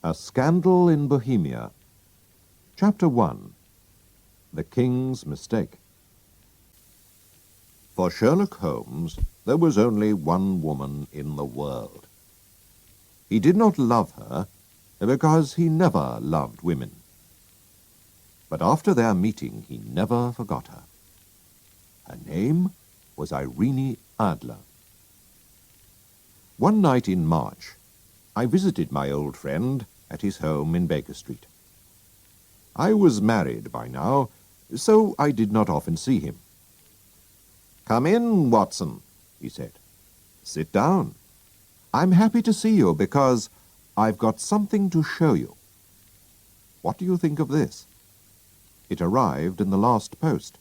A Scandal in Bohemia. Chapter 1. The King's Mistake. For Sherlock Holmes, there was only one woman in the world. He did not love her because he never loved women. But after their meeting, he never forgot her. Her name was Irene Adler. One night in March, I visited my old friend at his home in Baker Street. I was married by now, so I did not often see him. "Come in, Watson," he said. "Sit down. I'm happy to see you because I've got something to show you. What do you think of this?" It arrived in the last post.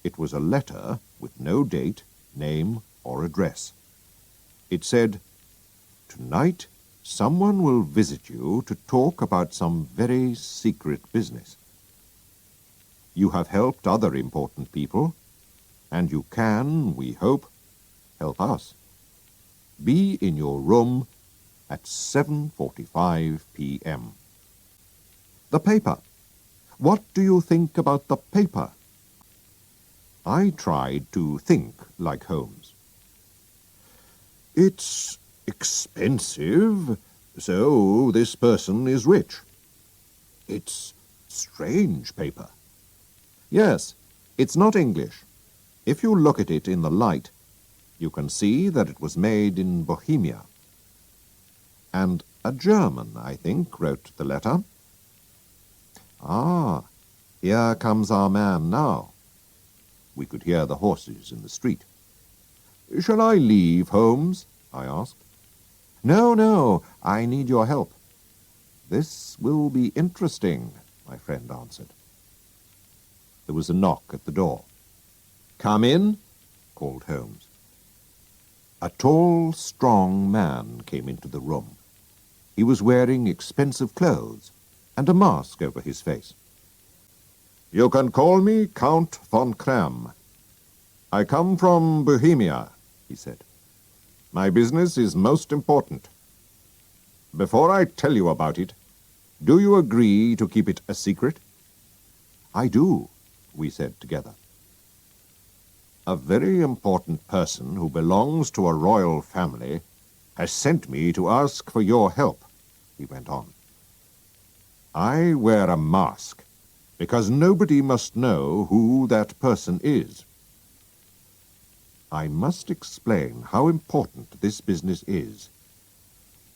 It was a letter with no date, name, or address. It said, "Tonight, someone will visit you to talk about some very secret business. You have helped other important people, and you can, we hope, help us. Be in your room at 7:45 p.m. The paper. What do you think about the paper?" I tried to think like Holmes. "It's expensive, so this person is rich. It's strange paper." "Yes, it's not English. If you look at it in the light, you can see that it was made in Bohemia. And a German, I think, wrote the letter." "Ah, here comes our man now." We could hear the horses in the street. "Shall I leave, Holmes?" I asked. "No, no, I need your help." "This will be interesting," my friend answered. There was a knock at the door. "Come in," called Holmes. A tall, strong man came into the room. He was wearing expensive clothes and a mask over his face. "You can call me Count von Kram. I come from Bohemia," he said. "My business is most important. Before I tell you about it, do you agree to keep it a secret?" "I do," we said together. "A very important person who belongs to a royal family has sent me to ask for your help," he went on. "I wear a mask because nobody must know who that person is. I must explain how important this business is.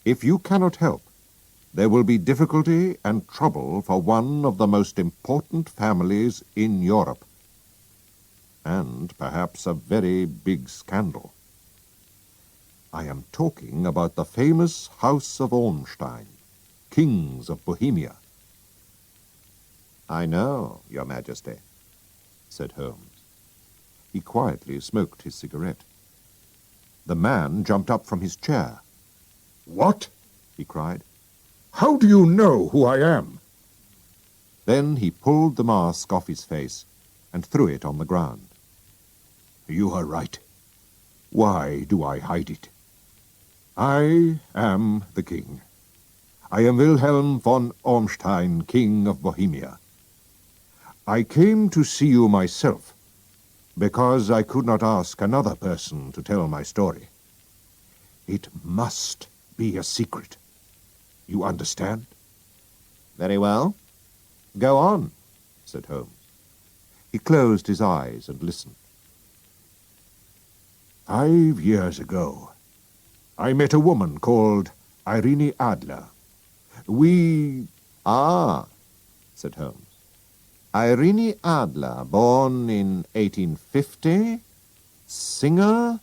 If you cannot help, there will be difficulty and trouble for one of the most important families in Europe, and perhaps a very big scandal. I am talking about the famous House of Ormstein, kings of Bohemia." "I know, Your Majesty," said Holmes. He quietly smoked his cigarette. The man jumped up from his chair. "What?" he cried. "How do you know who I am?" Then he pulled the mask off his face and threw it on the ground. "You are right. Why do I hide it? I am the king. I am Wilhelm von Ormstein, king of Bohemia. I came to see you myself because I could not ask another person to tell my story. It must be a secret. You understand?" "Very well. Go on," said Holmes. He closed his eyes and listened. 5 years ago, I met a woman called Irene Adler. We... "Ah," said Holmes. "Irene Adler, born in 1850, singer,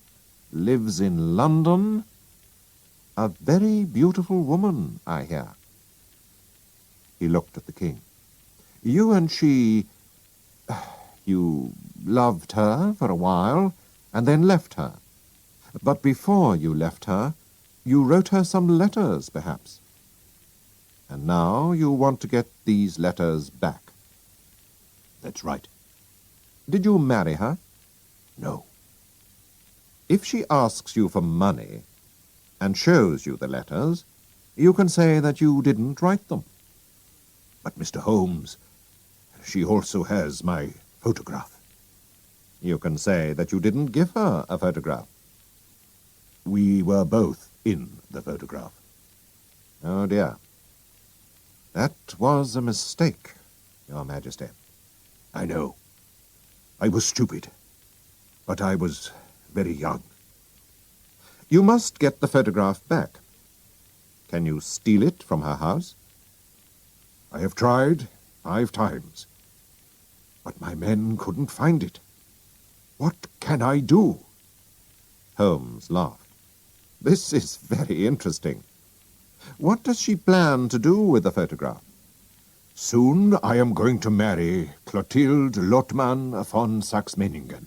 lives in London. A very beautiful woman, I hear." He looked at the king. "You and she... you loved her for a while, and then left her. But before you left her, you wrote her some letters, perhaps. And now you want to get these letters back." "That's right." "Did you marry her?" "No." "If she asks you for money and shows you the letters, You can say that you didn't write them. But, Mr. Holmes, she also has my photograph. You can say that you didn't give her a photograph. We were both in the photograph. Oh, dear. That was a mistake, Your Majesty. I know. I was stupid. But I was very young. You must get the photograph back. Can you steal it from her house? I have tried 5 times. But my men couldn't find it. What can I do? Holmes laughed. This is very interesting. What does she plan to do with the photograph? Soon I am going to marry Clotilde Lotman von Saxe-Meiningen,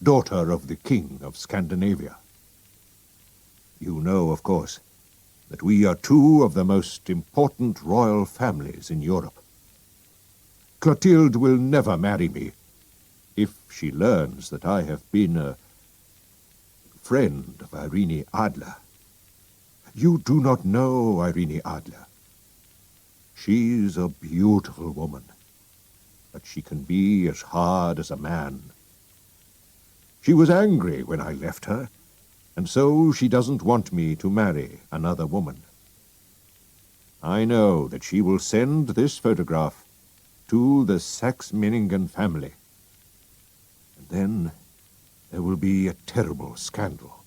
daughter of the King of Scandinavia. You know, of course, that we are 2 of the most important royal families in Europe. Clotilde will never marry me if she learns that I have been a friend of Irene Adler. You do not know Irene Adler. She's a beautiful woman, but she can be as hard as a man. She was angry when I left her, and so she doesn't want me to marry another woman. I know that she will send this photograph to the Saxe-Meiningen family. And then there will be a terrible scandal.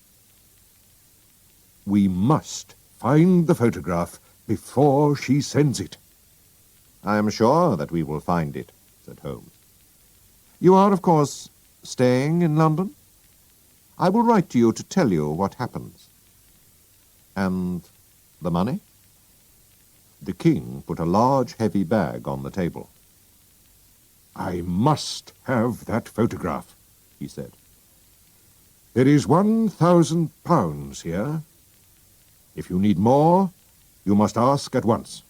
We must find the photograph before she sends it. I am sure that we will find it, said Holmes. You are, of course, staying in London? I will write to you to tell you what happens. And the money? The king put a large, heavy bag on the table. I must have that photograph, he said. There is £1,000 here. If you need more, you must ask at once.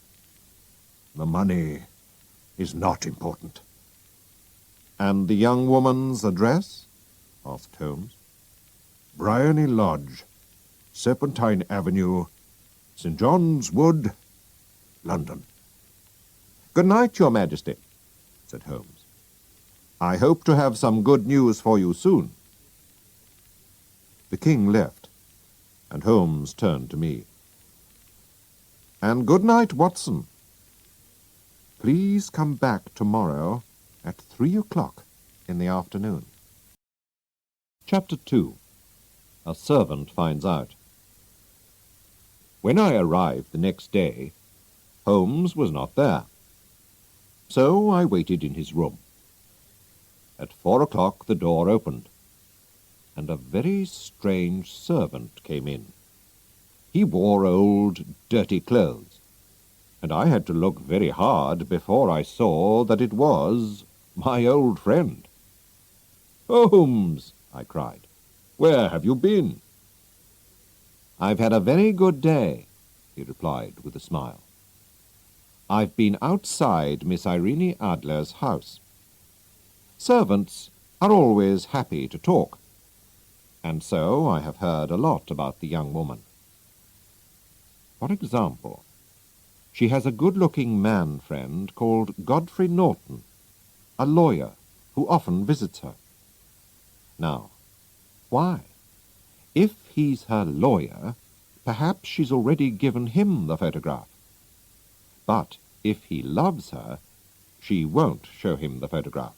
The money is not important. And the young woman's address? Asked Holmes. Bryony Lodge, Serpentine Avenue, St. John's Wood, London. Good night, Your Majesty, said Holmes. I hope to have some good news for you soon. The king left, and Holmes turned to me. And good night, Watson. Please come back tomorrow at 3 o'clock in the afternoon. Chapter 2. A Servant Finds Out. When I arrived the next day, Holmes was not there. So I waited in his room. At 4 o'clock the door opened, and a very strange servant came in. He wore old, dirty clothes, and I had to look very hard before I saw that it was my old friend. Holmes, I cried, where have you been? I've had a very good day, he replied with a smile. I've been outside Miss Irene Adler's house. Servants are always happy to talk, and so I have heard a lot about the young woman. For example, she has a good-looking man friend called Godfrey Norton, a lawyer who often visits her. Now, why? If he's her lawyer, perhaps she's already given him the photograph. But if he loves her, she won't show him the photograph.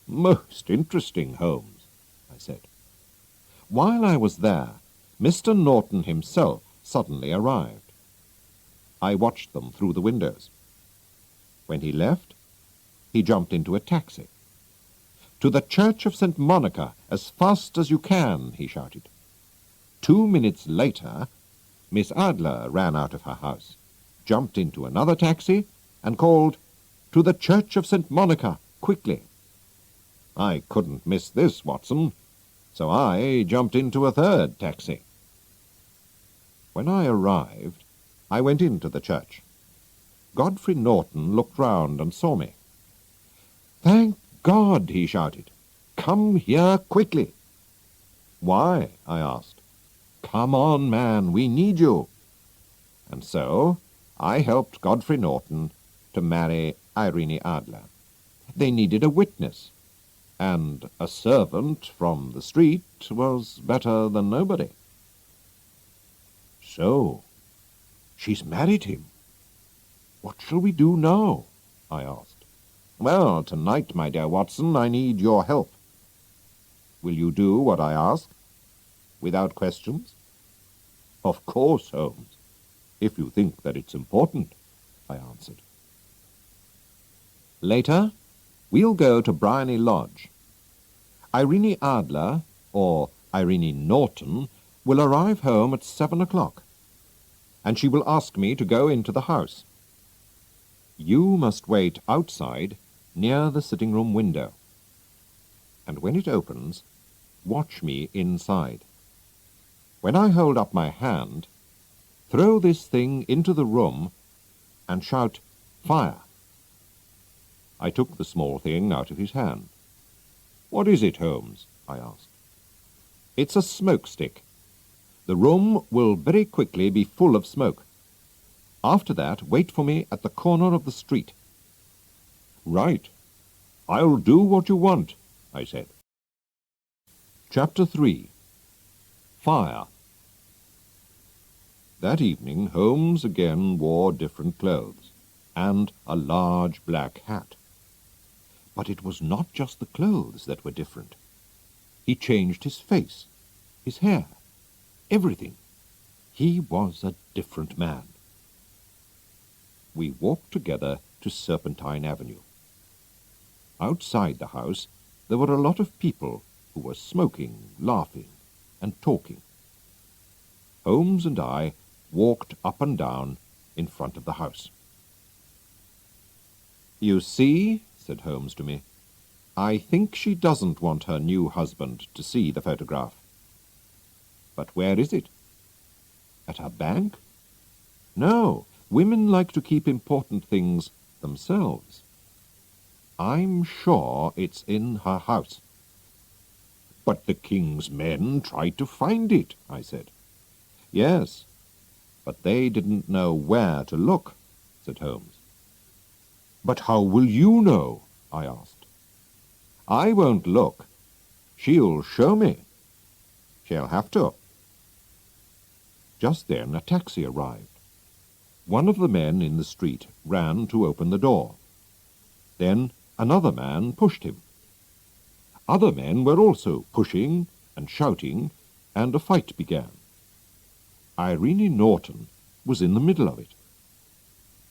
Most interesting, Holmes, I said. While I was there, Mr. Norton himself suddenly arrived. I watched them through the windows. When he left, he jumped into a taxi. To the Church of St. Monica, as fast as you can, he shouted. 2 minutes later, Miss Adler ran out of her house, jumped into another taxi, and called, "To the Church of St. Monica, quickly." I couldn't miss this, Watson, so I jumped into a third taxi. When I arrived, I went into the church. Godfrey Norton looked round and saw me. "Thank God!" he shouted. "Come here quickly." "Why?" I asked. "Come on, man, we need you." And so I helped Godfrey Norton to marry Irene Adler. They needed a witness, and a servant from the street was better than nobody. So, she's married him. What shall we do now? I asked. Well, tonight, my dear Watson, I need your help. Will you do what I ask? Without questions? Of course, Holmes, if you think that it's important, I answered. Later, we'll go to Bryony Lodge. Irene Adler, or Irene Norton, will arrive home at 7 o'clock, and she will ask me to go into the house. You must wait outside near the sitting-room window, and when it opens, watch me inside. When I hold up my hand, throw this thing into the room and shout, "Fire!" I took the small thing out of his hand. "What is it, Holmes?" I asked. "It's a smoke stick. The room will very quickly be full of smoke. After that, wait for me at the corner of the street." "Right. I'll do what you want," I said. Chapter 3. Fire. That evening Holmes again wore different clothes, and a large black hat. But it was not just the clothes that were different. He changed his face, his hair, everything. He was a different man. We walked together to Serpentine Avenue. Outside the house there were a lot of people who were smoking, laughing, and talking. Holmes and I walked up and down in front of the house. "You see," said Holmes to me, "I think she doesn't want her new husband to see the photograph." "But where is it?" "At her bank?" "No, women like to keep important things themselves. I'm sure it's in her house." "But the king's men tried to find it," I said. "Yes, but they didn't know where to look," said Holmes. "But how will you know?" I asked. "I won't look. She'll show me. She'll have to." Just then a taxi arrived. One of the men in the street ran to open the door. Then another man pushed him. Other men were also pushing and shouting, and a fight began. Irene Norton was in the middle of it,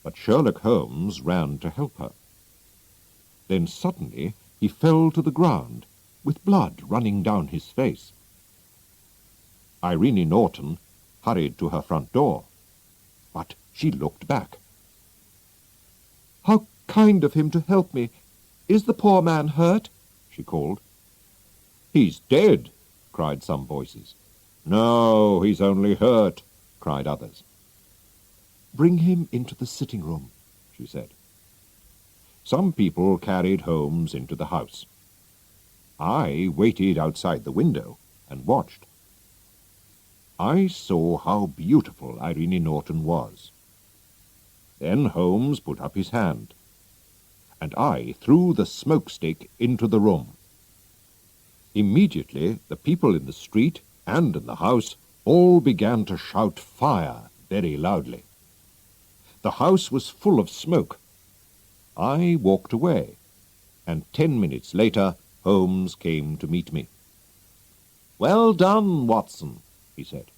but Sherlock Holmes ran to help her. Then suddenly he fell to the ground, with blood running down his face. Irene Norton hurried to her front door, but she looked back. "How kind of him to help me! Is the poor man hurt?" she called. "He's dead!" cried some voices. "No, he's only hurt," cried others. "Bring him into the sitting-room," she said. Some people carried Holmes into the house. I waited outside the window and watched. I saw how beautiful Irene Norton was. Then Holmes put up his hand, and I threw the smoke stick into the room. Immediately the people in the street and in the house all began to shout "Fire!" very loudly. The house was full of smoke. I walked away, and 10 minutes later Holmes came to meet me. "Well done, Watson," he said.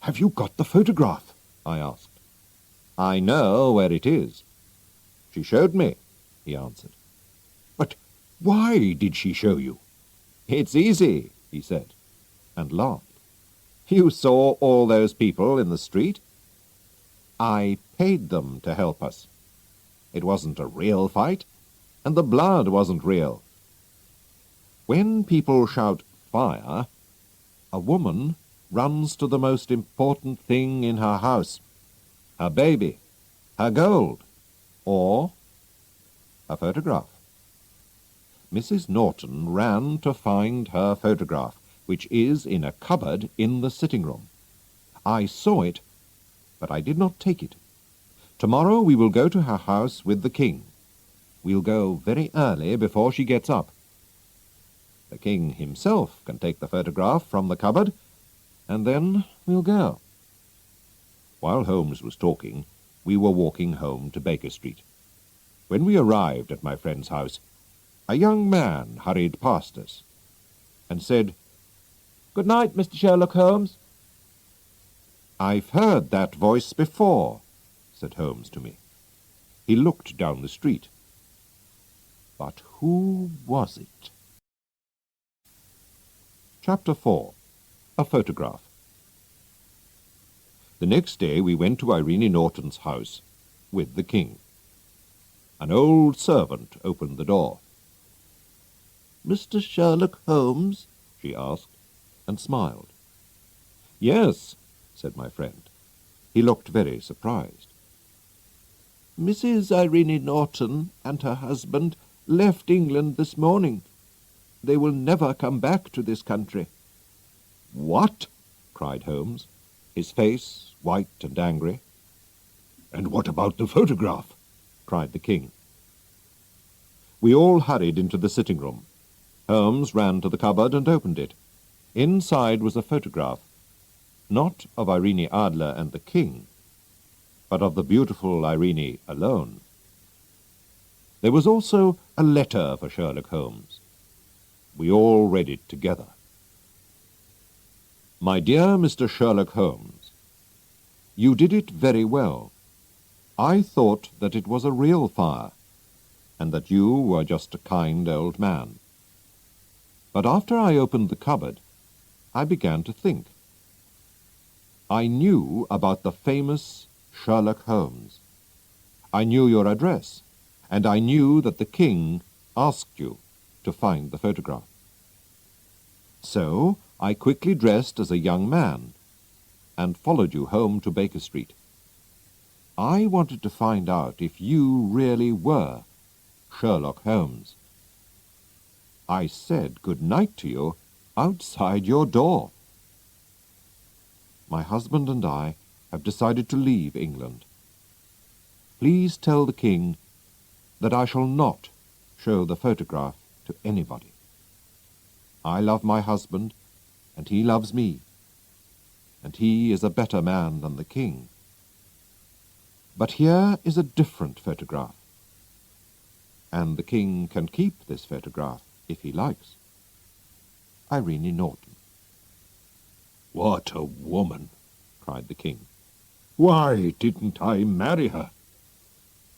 "Have you got the photograph?" I asked. "I know where it is." "She showed me," he answered. "But why did she show you?" "It's easy," he said, and laughed. "You saw all those people in the street? I paid them to help us. It wasn't a real fight, and the blood wasn't real. When people shout 'fire,' a woman runs to the most important thing in her house, her baby, her gold, or a photograph. Mrs. Norton ran to find her photograph, which is in a cupboard in the sitting-room. I saw it, but I did not take it. Tomorrow we will go to her house with the king. We'll go very early before she gets up. The king himself can take the photograph from the cupboard, and then we'll go." While Holmes was talking, we were walking home to Baker Street. When we arrived at my friend's house, a young man hurried past us and said, "Good night, Mr. Sherlock Holmes." "I've heard that voice before," said Holmes to me. He looked down the street. But who was it? Chapter 4. A Photograph. The next day we went to Irene Norton's house with the king. An old servant opened the door. "Mr. Sherlock Holmes?" she asked, and smiled. "Yes," said my friend. He looked very surprised. "Mrs. Irene Norton and her husband left England this morning. They will never come back to this country." "What?" cried Holmes, his face white and angry. "And what about the photograph?" cried the king. We all hurried into the sitting-room. Holmes ran to the cupboard and opened it. Inside was a photograph, not of Irene Adler and the king, but of the beautiful Irene alone. There was also a letter for Sherlock Holmes. We all read it together. "My dear Mr. Sherlock Holmes, you did it very well. I thought that it was a real fire, and that you were just a kind old man. But after I opened the cupboard, I began to think. I knew about the famous Sherlock Holmes. I knew your address, and I knew that the king asked you to find the photograph. So I quickly dressed as a young man and followed you home to Baker Street. I wanted to find out if you really were Sherlock Holmes. I said good night to you outside your door. My husband and I have decided to leave England. Please tell the king that I shall not show the photograph to anybody. I love my husband, and he loves me, and he is a better man than the king. But here is a different photograph, and the king can keep this photograph if he likes. Irene Norton." "What a woman!" cried the king. "Why didn't I marry her?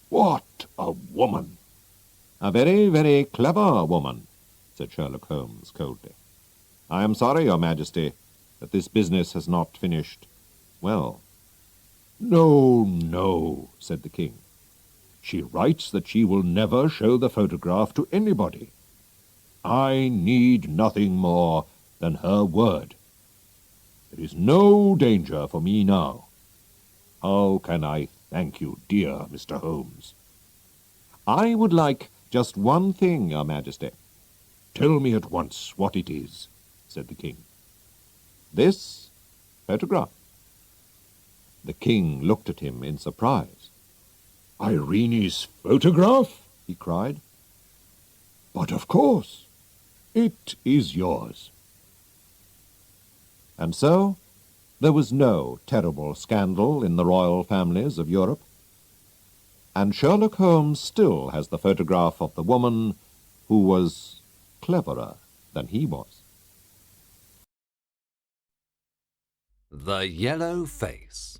What a woman!" "A very, very clever woman," said Sherlock Holmes coldly. "I am sorry, Your Majesty, that this business has not finished well." "No, no," said the king. "She writes that she will never show the photograph to anybody. I need nothing more than her word. There is no danger for me now. How can I thank you, dear Mr. Holmes?" "I would like just one thing, Your Majesty." "Tell me at once what it is," said the king. "This photograph." The king looked at him in surprise. "Irene's photograph?" he cried. "But of course, it is yours." And so there was no terrible scandal in the royal families of Europe, and Sherlock Holmes still has the photograph of the woman who was cleverer than he was. The Yellow Face.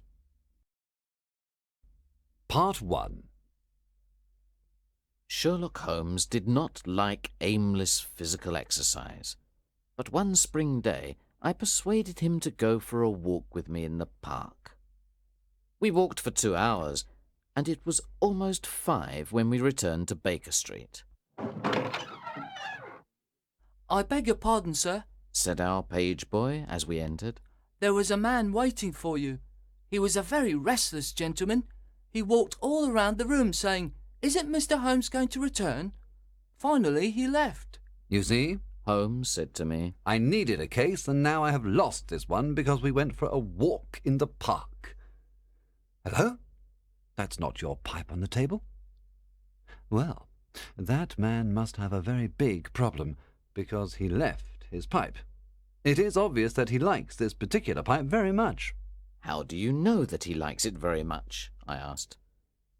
Part 1. Sherlock Holmes did not like aimless physical exercise, but one spring day I persuaded him to go for a walk with me in the park. We walked for 2 hours, and it was almost 5 when we returned to Baker Street. "I beg your pardon, sir," said our page boy as we entered. "There was a man waiting for you. He was a very restless gentleman. He walked all around the room saying, 'Isn't Mr. Holmes going to return?' Finally, he left." You see, Holmes said to me. I needed a case, and now I have lost this one because we went for a walk in the park. Hello? That's not your pipe on the table? Well, that man must have a very big problem, because he left his pipe. It is obvious that he likes this particular pipe very much. How do you know that he likes it very much? I asked.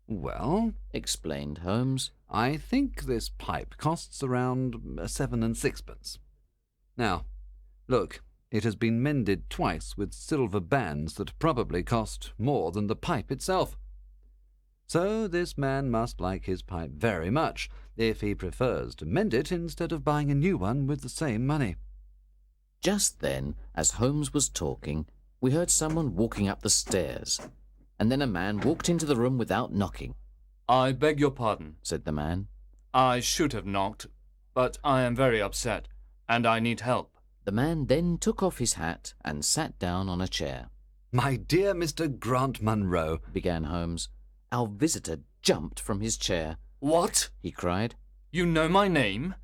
Well, Explained Holmes. I think this pipe costs around 7 and 6pence. Now, look, it has been mended twice with silver bands that probably cost more than the pipe itself. So this man must like his pipe very much, if he prefers to mend it instead of buying a new one with the same money. Just then, as Holmes was talking, we heard someone walking up the stairs, and then a man walked into the room without knocking. I beg your pardon, Said the man. I should have knocked, but I am very upset, and I need help. The man then took off his hat and sat down on a chair. My dear Mr. Grant Munro, Began Holmes. Our visitor jumped from his chair. What? He cried. You know my name?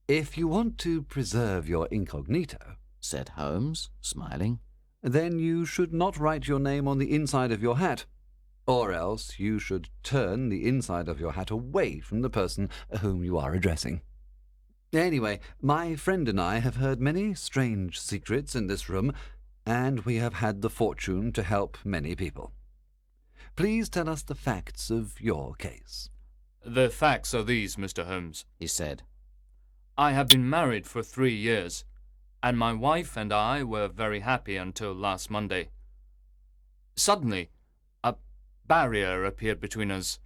if you want to preserve your incognito, Said Holmes, smiling. then you should not write your name on the inside of your hat, or else you should turn the inside of your hat away from the person whom you are addressing. Anyway, my friend and I have heard many strange secrets in this room, and we have had the fortune to help many people. Please tell us the facts of your case. The facts are these, Mr. Holmes. He said. I have been married for 3 years, and my wife and I were very happy until last Monday. Suddenly, a barrier appeared between us,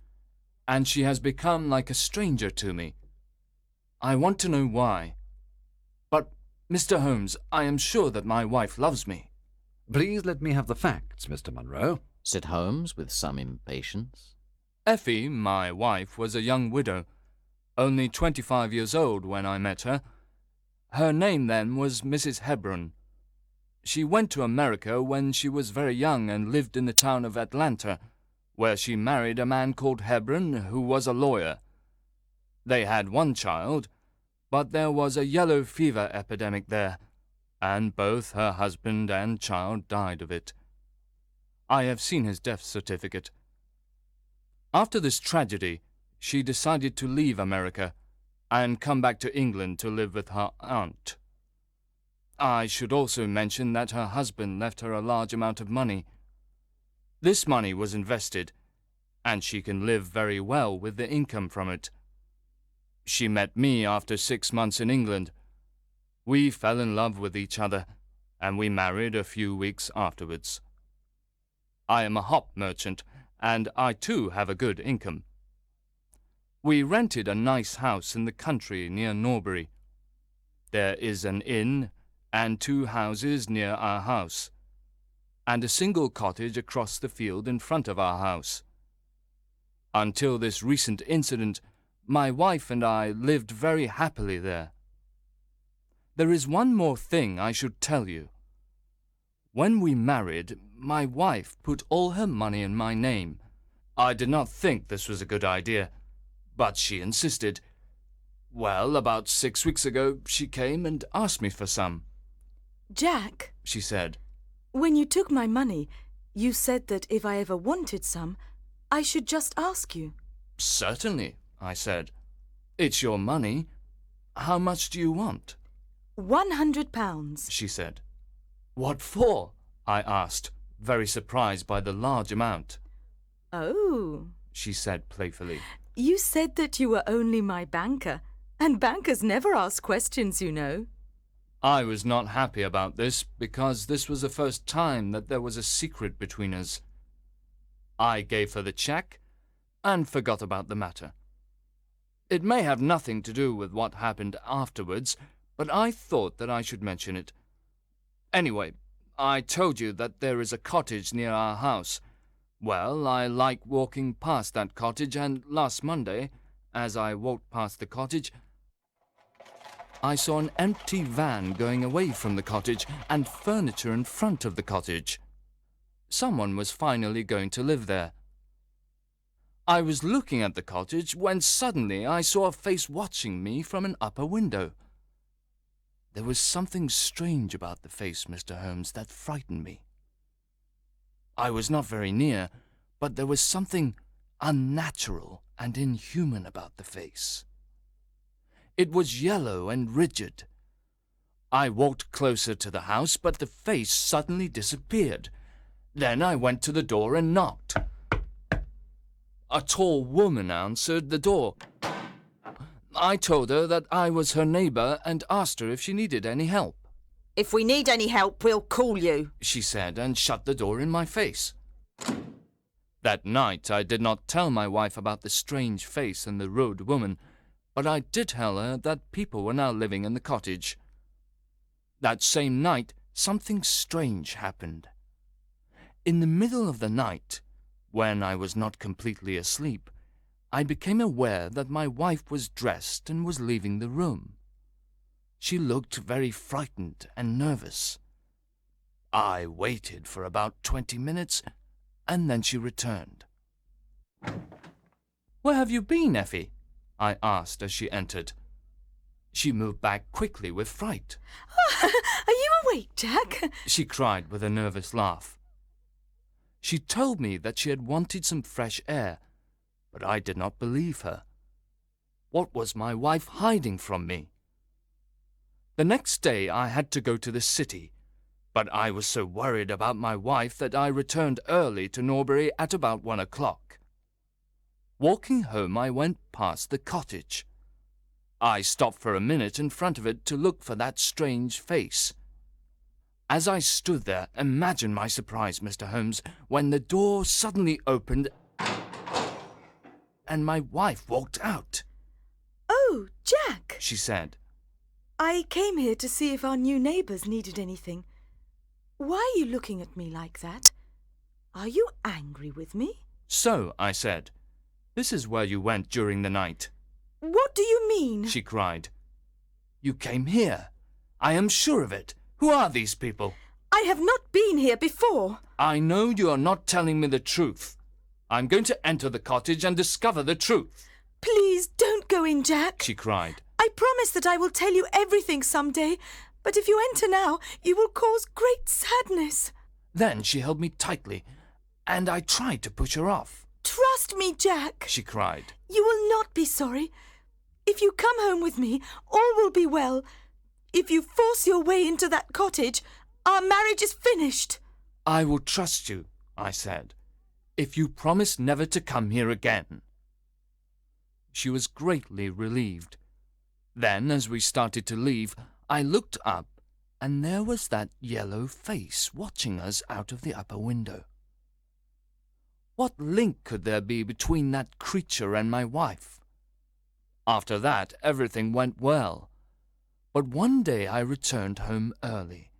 and she has become like a stranger to me. I want to know why. But, Mr. Holmes, I am sure that my wife loves me. Please let me have the facts, Mr. Munro. Said Holmes with some impatience. Effie, my wife, was a young widow, only 25 years old when I met her. Her name then was Mrs. Hebron. She went to America when she was very young and lived in the town of Atlanta, where she married a man called Hebron, who was a lawyer. They had one child, but there was a yellow fever epidemic there, and both her husband and child died of it. I have seen his death certificate. After this tragedy, she decided to leave America and come back to England to live with her aunt. I should also mention that her husband left her a large amount of money. This money was invested, and she can live very well with the income from it. She met me after 6 months in England. We fell in love with each other, and we married a few weeks afterwards. I am a hop merchant, and I too have a good income. We rented a nice house in the country near Norbury. There is an inn and 2 houses near our house, and a single cottage across the field in front of our house. Until this recent incident, my wife and I lived very happily there. There is one more thing I should tell you. When we married, my wife put all her money in my name. I did not think this was a good idea, but she insisted. Well, about 6 weeks ago, she came and asked me for some. Jack, She said, when you took my money, you said that if I ever wanted some, I should just ask you. "Certainly," I said. "It's your money. How much do you want?" £100. She said. "What for?" I asked, very surprised by the large amount. Oh, She said playfully. you said that you were only my banker, and bankers never ask questions, you know. I was not happy about this because this was the first time that there was a secret between us. I gave her the cheque and forgot about the matter. It may have nothing to do with what happened afterwards, but I thought that I should mention it. Anyway, I told you that there is a cottage near our house. Well, I like walking past that cottage, and last Monday, as I walked past the cottage, I saw an empty van going away from the cottage and furniture in front of the cottage. Someone was finally going to live there. I was looking at the cottage when suddenly I saw a face watching me from an upper window. There was something strange about the face, Mr. Holmes, that frightened me. I was not very near, but there was something unnatural and inhuman about the face. It was yellow and rigid. I walked closer to the house, but the face suddenly disappeared. Then I went to the door and knocked. A tall woman answered the door. I told her that I was her neighbour and asked her if she needed any help. If we need any help, we'll call you, she said, and shut the door in my face. That night I did not tell my wife about the strange face and the rude woman, but I did tell her that people were now living in the cottage. That same night, something strange happened. In the middle of the night, when I was not completely asleep, I became aware that my wife was dressed and was leaving the room. She looked very frightened and nervous. I waited for about 20 minutes, and then she returned. "Where have you been, Effie?" I asked as she entered. She moved back quickly with fright. Are you awake, Jack? She cried with a nervous laugh. She told me that she had wanted some fresh air, but I did not believe her. What was my wife hiding from me? The next day I had to go to the city, but I was so worried about my wife that I returned early to Norbury at about 1 o'clock. Walking home, I went past the cottage. I stopped for a minute in front of it to look for that strange face. As I stood there, imagine my surprise, Mr. Holmes, when the door suddenly opened and my wife walked out. Oh, Jack, She said. I came here to see if our new neighbours needed anything. Why are you looking at me like that? Are you angry with me? So, I said, this is where you went during the night. What do you mean? She cried. You came here. I am sure of it. Who are these people? I have not been here before. I know you are not telling me the truth. I'm going to enter the cottage and discover the truth. Please don't go in, Jack. She cried. I promise that I will tell you everything someday, but if you enter now, you will cause great sadness. Then she held me tightly, and I tried to push her off. Trust me, Jack. She cried. You will not be sorry. If you come home with me, all will be well. If you force your way into that cottage, our marriage is finished. I will trust you, I said, if you promise never to come here again. She was greatly relieved. Then, as we started to leave, I looked up, and there was that yellow face watching us out of the upper window. What link could there be between that creature and my wife? After that, everything went well. But one day I returned home early.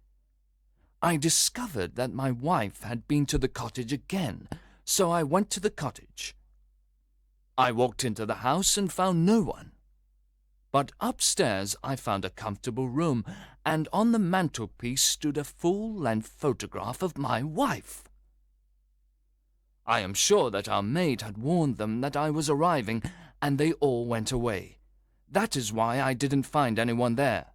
I discovered that my wife had been to the cottage again, so I went to the cottage. I walked into the house and found no one. But upstairs I found a comfortable room, and on the mantelpiece stood a full-length photograph of my wife. I am sure that our maid had warned them that I was arriving, and they all went away. That is why I didn't find anyone there.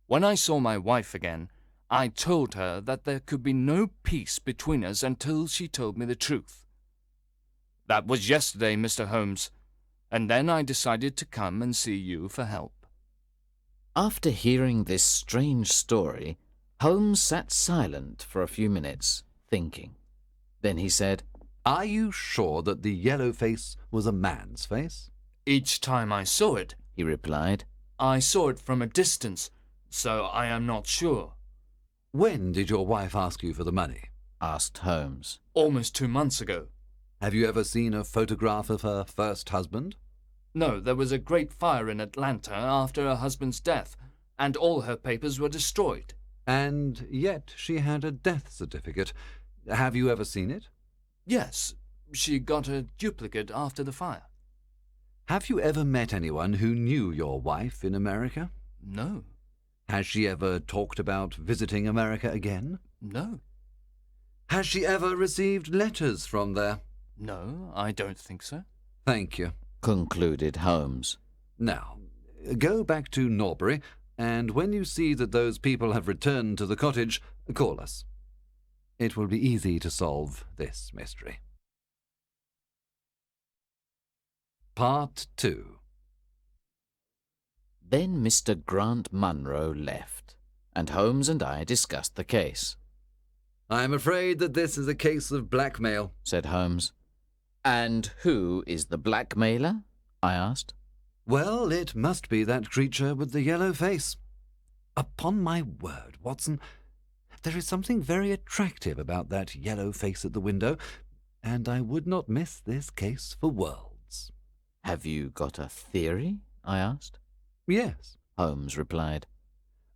When I saw my wife again, I told her that there could be no peace between us until she told me the truth. That was yesterday, Mr. Holmes, and then I decided to come and see you for help. After hearing this strange story, Holmes sat silent for a few minutes, thinking. Then he said, Are you sure that the yellow face was a man's face? Each time I saw it, he replied. I saw it from a distance, so I am not sure. When did your wife ask you for the money? Asked Holmes. Almost 2 months ago. Have you ever seen a photograph of her first husband? No, there was a great fire in Atlanta after her husband's death, and all her papers were destroyed. And yet she had a death certificate. Have you ever seen it? Yes, she got a duplicate after the fire. Have you ever met anyone who knew your wife in America? No. Has she ever talked about visiting America again? No. Has she ever received letters from there? No, I don't think so. Thank you. Concluded Holmes. Now, go back to Norbury, and when you see that those people have returned to the cottage, call us. It will be easy to solve this mystery. Part 2. Then Mr. Grant Munro left, and Holmes and I discussed the case. I am afraid that this is a case of blackmail, said Holmes. And who is the blackmailer? I asked. Well, it must be that creature with the yellow face. Upon my word, Watson, there is something very attractive about that yellow face at the window, and I would not miss this case for worlds. Have you got a theory? I asked. Yes, Holmes replied.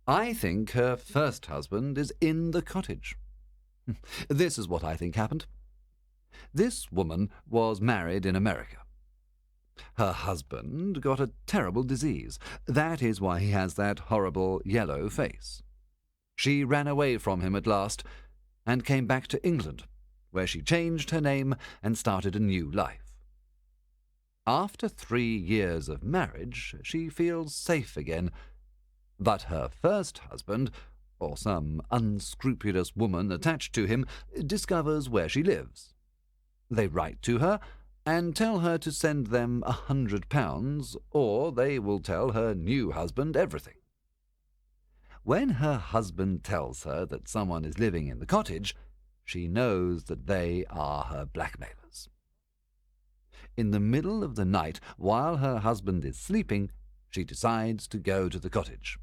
I think her first husband is in the cottage. This is what I think happened. This woman was married in America. Her husband got a terrible disease. That is why he has that horrible yellow face. She ran away from him at last and came back to England, where she changed her name and started a new life. After 3 years of marriage, she feels safe again. But her first husband, or some unscrupulous woman attached to him, discovers where she lives. They write to her and tell her to send them £100, or they will tell her new husband everything. When her husband tells her that someone is living in the cottage, she knows that they are her blackmailers. In the middle of the night, while her husband is sleeping, she decides to go to the cottage.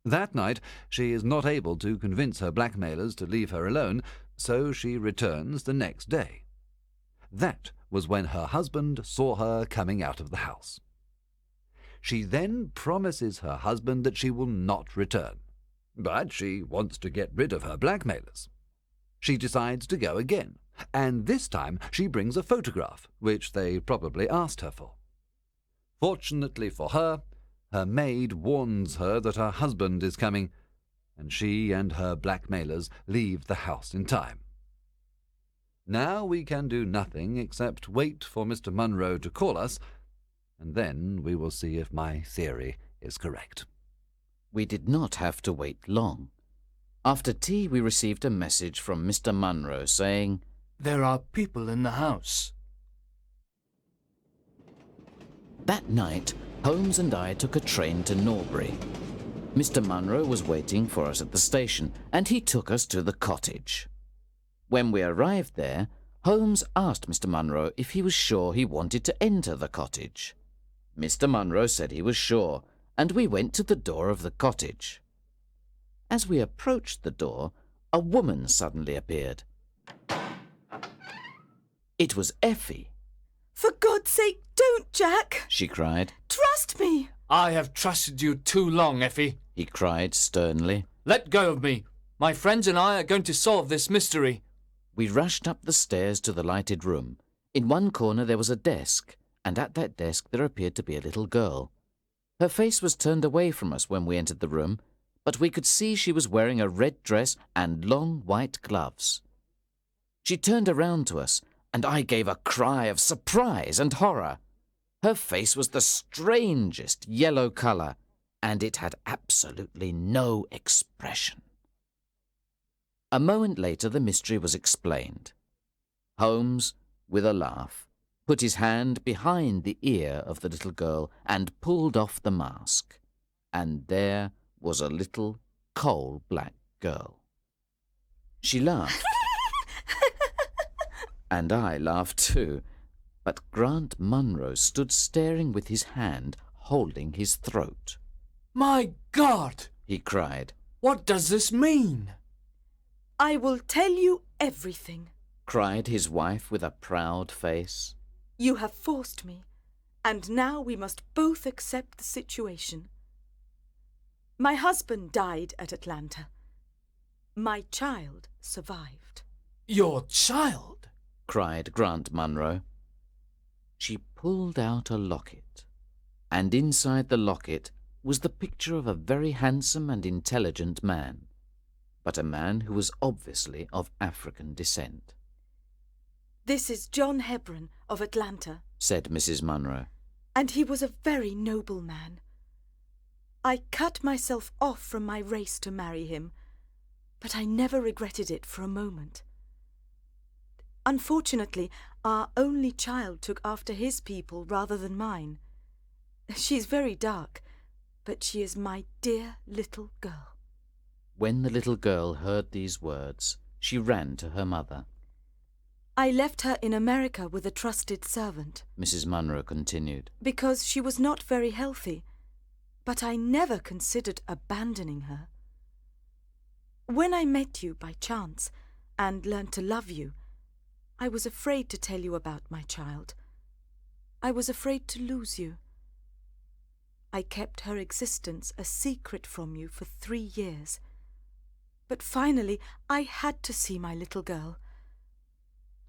That night, she is not able to convince her blackmailers to leave her alone, so she returns the next day. That was when her husband saw her coming out of the house. She then promises her husband that she will not return, but she wants to get rid of her blackmailers. She decides to go again, and this time she brings a photograph, which they probably asked her for. Fortunately for her, her maid warns her that her husband is coming, and she and her blackmailers leave the house in time. Now we can do nothing except wait for Mr. Munro to call us, and then we will see if my theory is correct. We did not have to wait long. After tea, we received a message from Mr. Munro saying, There are people in the house. That night, Holmes and I took a train to Norbury. Mr. Munro was waiting for us at the station, and he took us to the cottage. When we arrived there, Holmes asked Mr. Munro if he was sure he wanted to enter the cottage. Mr. Munro said he was sure, and we went to the door of the cottage. As we approached the door, a woman suddenly appeared. It was Effie. For God's sake, don't, Jack! She cried. Trust me! I have trusted you too long, Effie. He cried sternly. Let go of me. My friends and I are going to solve this mystery. We rushed up the stairs to the lighted room. In one corner there was a desk, and at that desk there appeared to be a little girl. Her face was turned away from us when we entered the room, but we could see she was wearing a red dress and long white gloves. She turned around to us, and I gave a cry of surprise and horror. Her face was the strangest yellow colour, and it had absolutely no expression. A moment later the mystery was explained. Holmes, with a laugh, put his hand behind the ear of the little girl and pulled off the mask. And there was a little coal-black girl. She laughed. And I laughed too, but Grant Munro stood staring with his hand holding his throat. My God! He cried. What does this mean? I will tell you everything. Cried his wife with a proud face. You have forced me, and now we must both accept the situation. My husband died at Atlanta. My child survived. Your child? Cried Grant Munro. She pulled out a locket, and inside the locket was the picture of a very handsome and intelligent man, but a man who was obviously of African descent. This is John Hebron of Atlanta, said Mrs. Munro. And he was a very noble man. I cut myself off from my race to marry him, but I never regretted it for a moment. Unfortunately, our only child took after his people rather than mine. She's very dark, but she is my dear little girl. When the little girl heard these words, she ran to her mother. I left her in America with a trusted servant, Mrs. Munro continued. because she was not very healthy, but I never considered abandoning her. When I met you by chance and learned to love you, I was afraid to tell you about my child. I was afraid to lose you. I kept her existence a secret from you for 3 years. But finally, I had to see my little girl.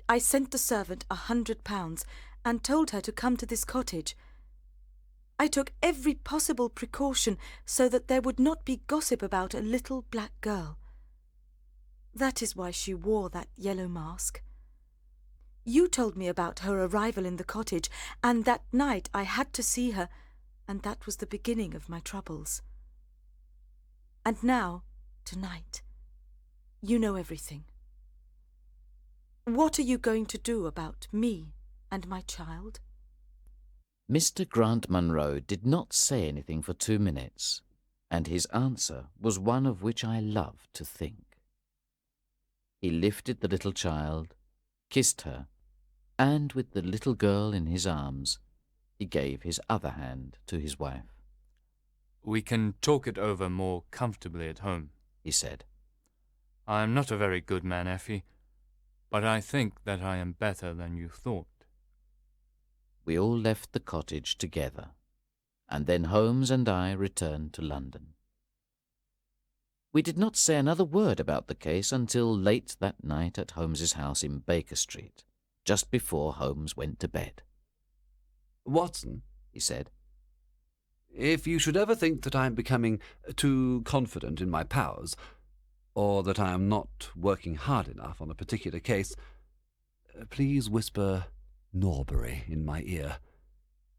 I sent the servant £100 and told her to come to this cottage. I took every possible precaution so that there would not be gossip about a little black girl. That is why she wore that yellow mask. You told me about her arrival in the cottage, and that night I had to see her, and that was the beginning of my troubles. And now, tonight, you know everything. What are you going to do about me and my child? Mr. Grant Munro did not say anything for 2 minutes, and his answer was one of which I love to think. He lifted the little child, kissed her, and with the little girl in his arms, he gave his other hand to his wife. We can talk it over more comfortably at home, He said. I am not a very good man, Effie, but I think that I am better than you thought. We all left the cottage together, and then Holmes and I returned to London. We did not say another word about the case until late that night at Holmes's house in Baker Street, just before Holmes went to bed. Watson, He said, if you should ever think that I am becoming too confident in my powers, or that I am not working hard enough on a particular case, please whisper Norbury in my ear,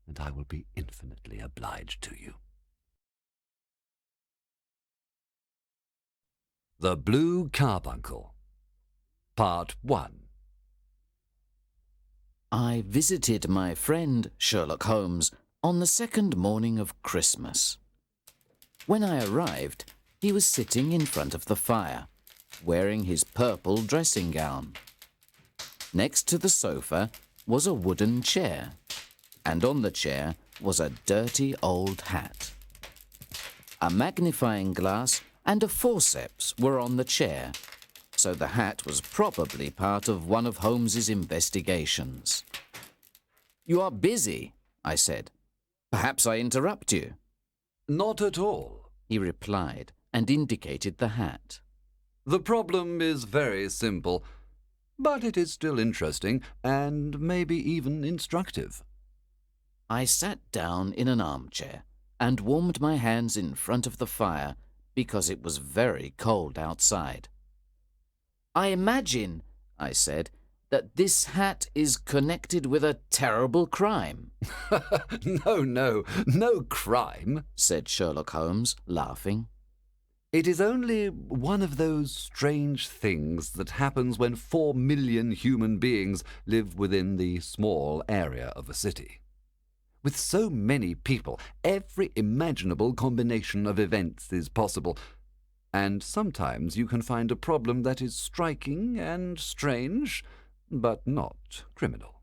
and I will be infinitely obliged to you. The Blue Carbuncle, Part 1. I visited my friend Sherlock Holmes on the second morning of Christmas. When I arrived, he was sitting in front of the fire, wearing his purple dressing gown. Next to the sofa was a wooden chair, and on the chair was a dirty old hat. A magnifying glass and a forceps were on the chair, so the hat was probably part of one of Holmes's investigations. "You are busy," I said. "Perhaps I interrupt you." Not at all, he replied, and indicated the hat. The problem is very simple, but it is still interesting and maybe even instructive. I sat down in an armchair and warmed my hands in front of the fire because it was very cold outside. "I imagine," I said, "that this hat is connected with a terrible crime." No crime, said Sherlock Holmes, laughing. It is only one of those strange things that happens when 4 million human beings live within the small area of a city. With so many people, every imaginable combination of events is possible, and sometimes you can find a problem that is striking and strange, but not criminal.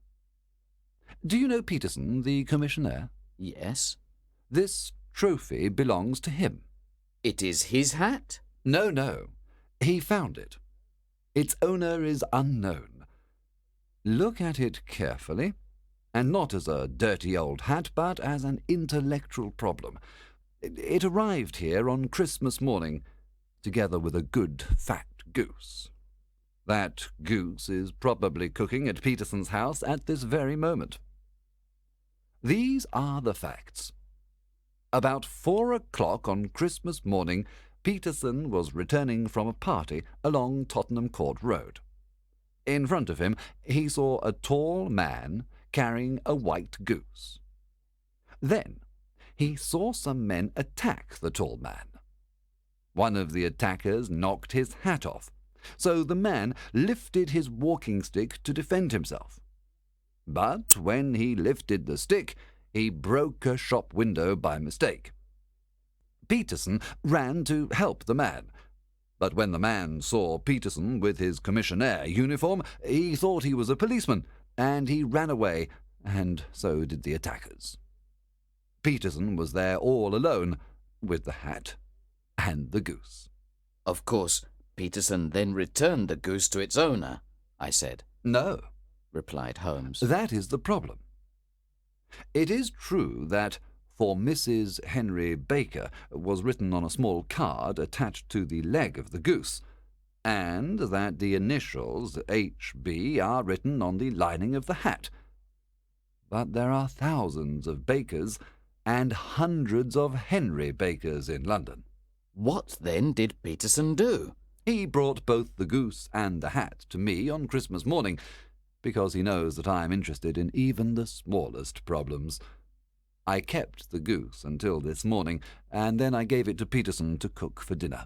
Do you know Peterson, the commissionaire? Yes. This trophy belongs to him. It is his hat? No. He found it. Its owner is unknown. Look at it carefully, and not as a dirty old hat, but as an intellectual problem. It arrived here on Christmas morning, together with a good fat goose. That goose is probably cooking at Peterson's house at this very moment. These are the facts. About 4 o'clock on Christmas morning, Peterson was returning from a party along Tottenham Court Road. In front of him, he saw a tall man carrying a white goose. Then he saw some men attack the tall man. One of the attackers knocked his hat off, so the man lifted his walking stick to defend himself. But when he lifted the stick, he broke a shop window by mistake. Peterson ran to help the man, but when the man saw Peterson with his commissionaire uniform, he thought he was a policeman, and he ran away, and so did the attackers. Peterson was there all alone, with the hat and the goose. Of course, Peterson then returned the goose to its owner, I said. No, replied Holmes. that is the problem. It is true that "For Mrs. Henry Baker" was written on a small card attached to the leg of the goose, and that the initials H.B. are written on the lining of the hat. But there are thousands of Bakers and hundreds of Henry Bakers in London. What then did Peterson do? He brought both the goose and the hat to me on Christmas morning, because he knows that I am interested in even the smallest problems. I kept the goose until this morning, and then I gave it to Peterson to cook for dinner.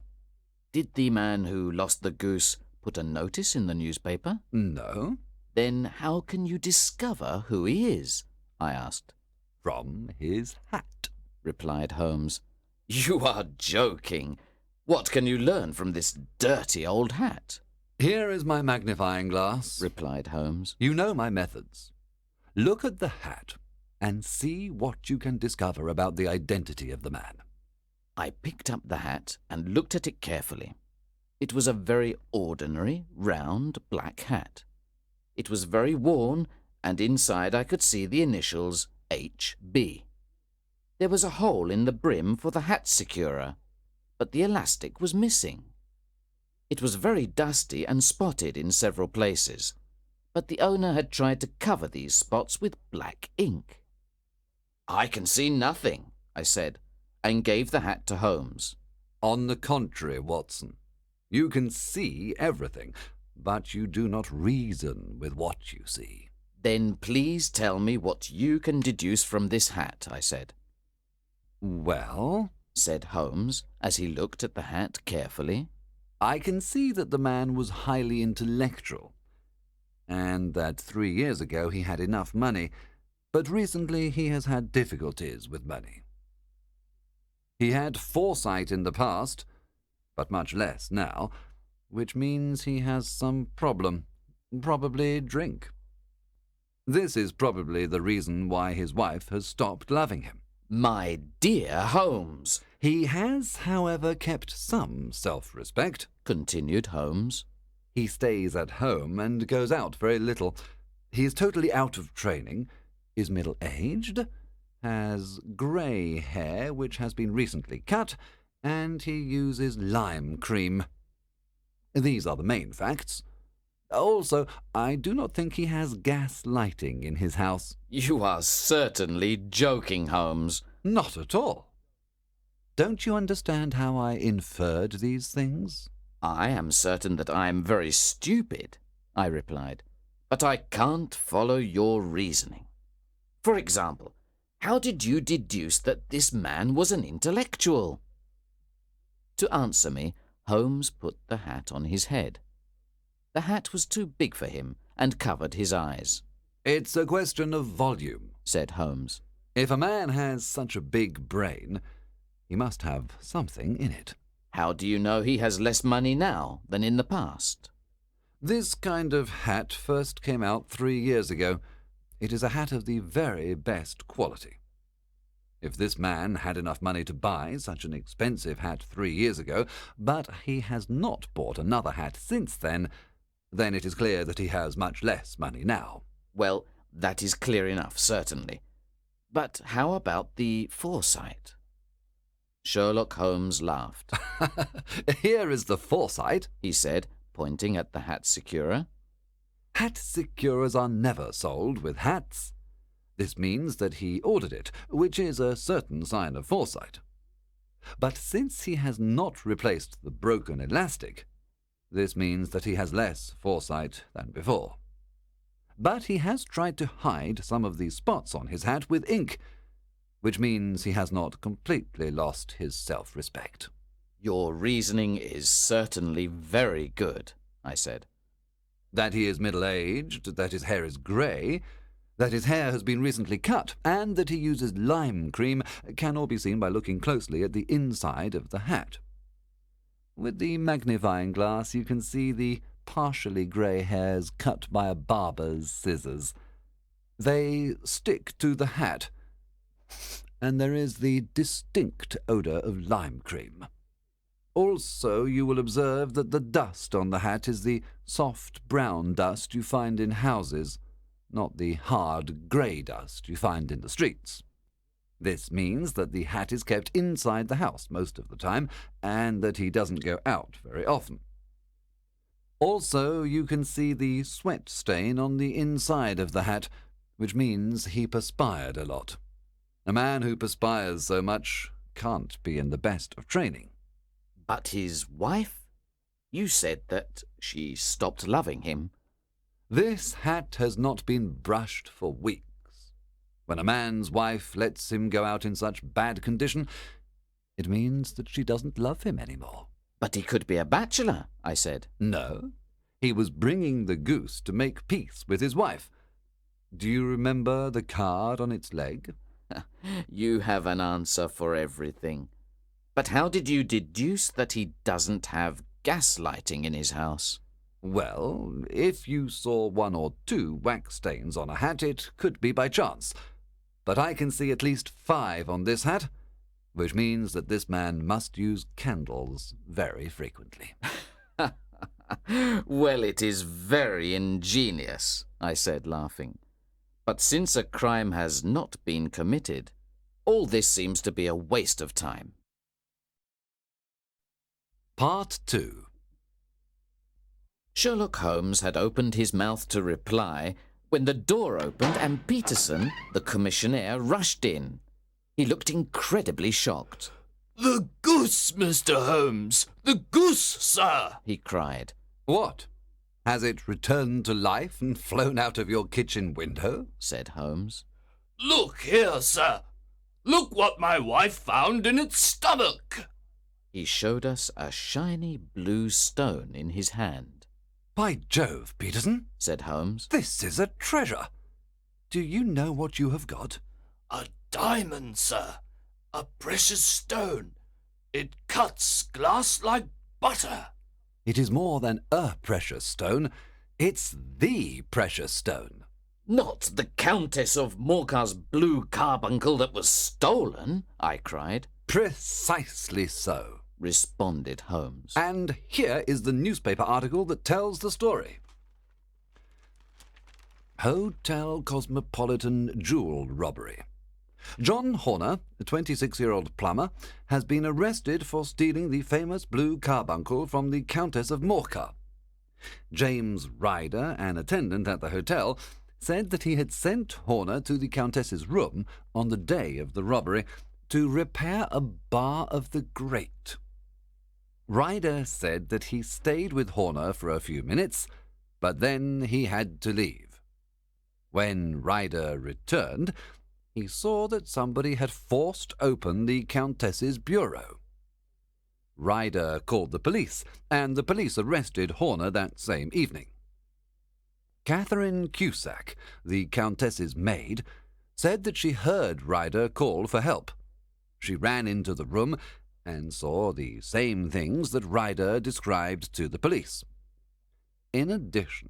Did the man who lost the goose put a notice in the newspaper? No, Then how can you discover who he is? I asked. from his hat. Replied Holmes. You are joking. What can you learn from this dirty old hat? Here is my magnifying glass. Replied Holmes. You know my methods. Look at the hat and see what you can discover about the identity of the man. I picked up the hat and looked at it carefully. It was a very ordinary, round, black hat. It was very worn, and inside I could see the initials H.B. There was a hole in the brim for the hat securer, but the elastic was missing. It was very dusty and spotted in several places, but the owner had tried to cover these spots with black ink. I can see nothing, I said, and gave the hat to Holmes. On the contrary, Watson, you can see everything, but you do not reason with what you see. Then please tell me what you can deduce from this hat, I said. Well, Said Holmes, as he looked at the hat carefully. I can see that the man was highly intellectual, and that 3 years ago he had enough money, but recently he has had difficulties with money. He had foresight in the past, but much less now, which means he has some problem, probably drink. This is probably the reason why his wife has stopped loving him. My dear Holmes, He has, however, kept some self-respect. continued Holmes. He stays at home and goes out very little. He is totally out of training, is middle-aged, has grey hair which has been recently cut, and he uses lime cream. These are the main facts. Also, I do not think he has gas lighting in his house. You are certainly joking, Holmes. Not at all. Don't you understand how I inferred these things? I am certain that I am very stupid, I replied, but I can't follow your reasoning. For example, how did you deduce that this man was an intellectual? To answer me, Holmes put the hat on his head. The hat was too big for him and covered his eyes. It's a question of volume, Said Holmes. If a man has such a big brain, he must have something in it. How do you know he has less money now than in the past? This kind of hat first came out 3 years ago. It is a hat of the very best quality. If this man had enough money to buy such an expensive hat 3 years ago, but he has not bought another hat since then it is clear that he has much less money now. Well, that is clear enough, certainly. But how about the foresight? Sherlock Holmes laughed. Here is the foresight, He said, pointing at the hat securer. Hat securers are never sold with hats. This means that he ordered it, which is a certain sign of foresight. But since he has not replaced the broken elastic, this means that he has less foresight than before. But he has tried to hide some of these spots on his hat with ink, which means he has not completely lost his self-respect. Your reasoning is certainly very good, I said. That he is middle-aged, that his hair is grey, that his hair has been recently cut, and that he uses lime cream can all be seen by looking closely at the inside of the hat. With the magnifying glass you can see the partially grey hairs cut by a barber's scissors. They stick to the hat, and there is the distinct odour of lime cream. Also, you will observe that the dust on the hat is the soft brown dust you find in houses, not the hard grey dust you find in the streets. This means that the hat is kept inside the house most of the time, and that he doesn't go out very often. Also, you can see the sweat stain on the inside of the hat, which means he perspired a lot. A man who perspires so much can't be in the best of training. But his wife? You said that she stopped loving him. This hat has not been brushed for weeks. When a man's wife lets him go out in such bad condition, it means that she doesn't love him anymore. But he could be a bachelor, I said. No, he was bringing the goose to make peace with his wife. Do you remember the card on its leg? You have an answer for everything. But how did you deduce that he doesn't have gas lighting in his house? Well, if you saw 1 or 2 wax stains on a hat, it could be by chance. But I can see at least 5 on this hat, which means that this man must use candles very frequently. Well, it is very ingenious, I said, laughing. But since a crime has not been committed, all this seems to be a waste of time. Part 2. Sherlock Holmes had opened his mouth to reply when the door opened and Peterson, the commissionaire, rushed in. He looked incredibly shocked. "The goose, Mr. Holmes! The goose, sir!" he cried. What? Has it returned to life and flown out of your kitchen window? Said Holmes. "Look here, sir! Look what my wife found in its stomach!" He showed us a shiny blue stone in his hand. By Jove, Peterson, said Holmes. this is a treasure. Do you know what you have got? "A diamond, sir. A precious stone. It cuts glass like butter." It is more than a precious stone. It's the precious stone. Not the Countess of Morcar's blue carbuncle that was stolen, I cried. Precisely so, responded Holmes. And here is the newspaper article that tells the story. Hotel Cosmopolitan jewel robbery. John Horner, a 26-year-old plumber, has been arrested for stealing the famous blue carbuncle from the Countess of Morcar. James Ryder, an attendant at the hotel, said that he had sent Horner to the Countess's room on the day of the robbery to repair a bar of the grate. Ryder said that he stayed with Horner for a few minutes, but then he had to leave. When Ryder returned, he saw that somebody had forced open the Countess's bureau. Ryder called the police, and the police arrested Horner that same evening. Catherine Cusack, the Countess's maid, said that she heard Ryder call for help. She ran into the room and saw the same things that Ryder described to the police. In addition,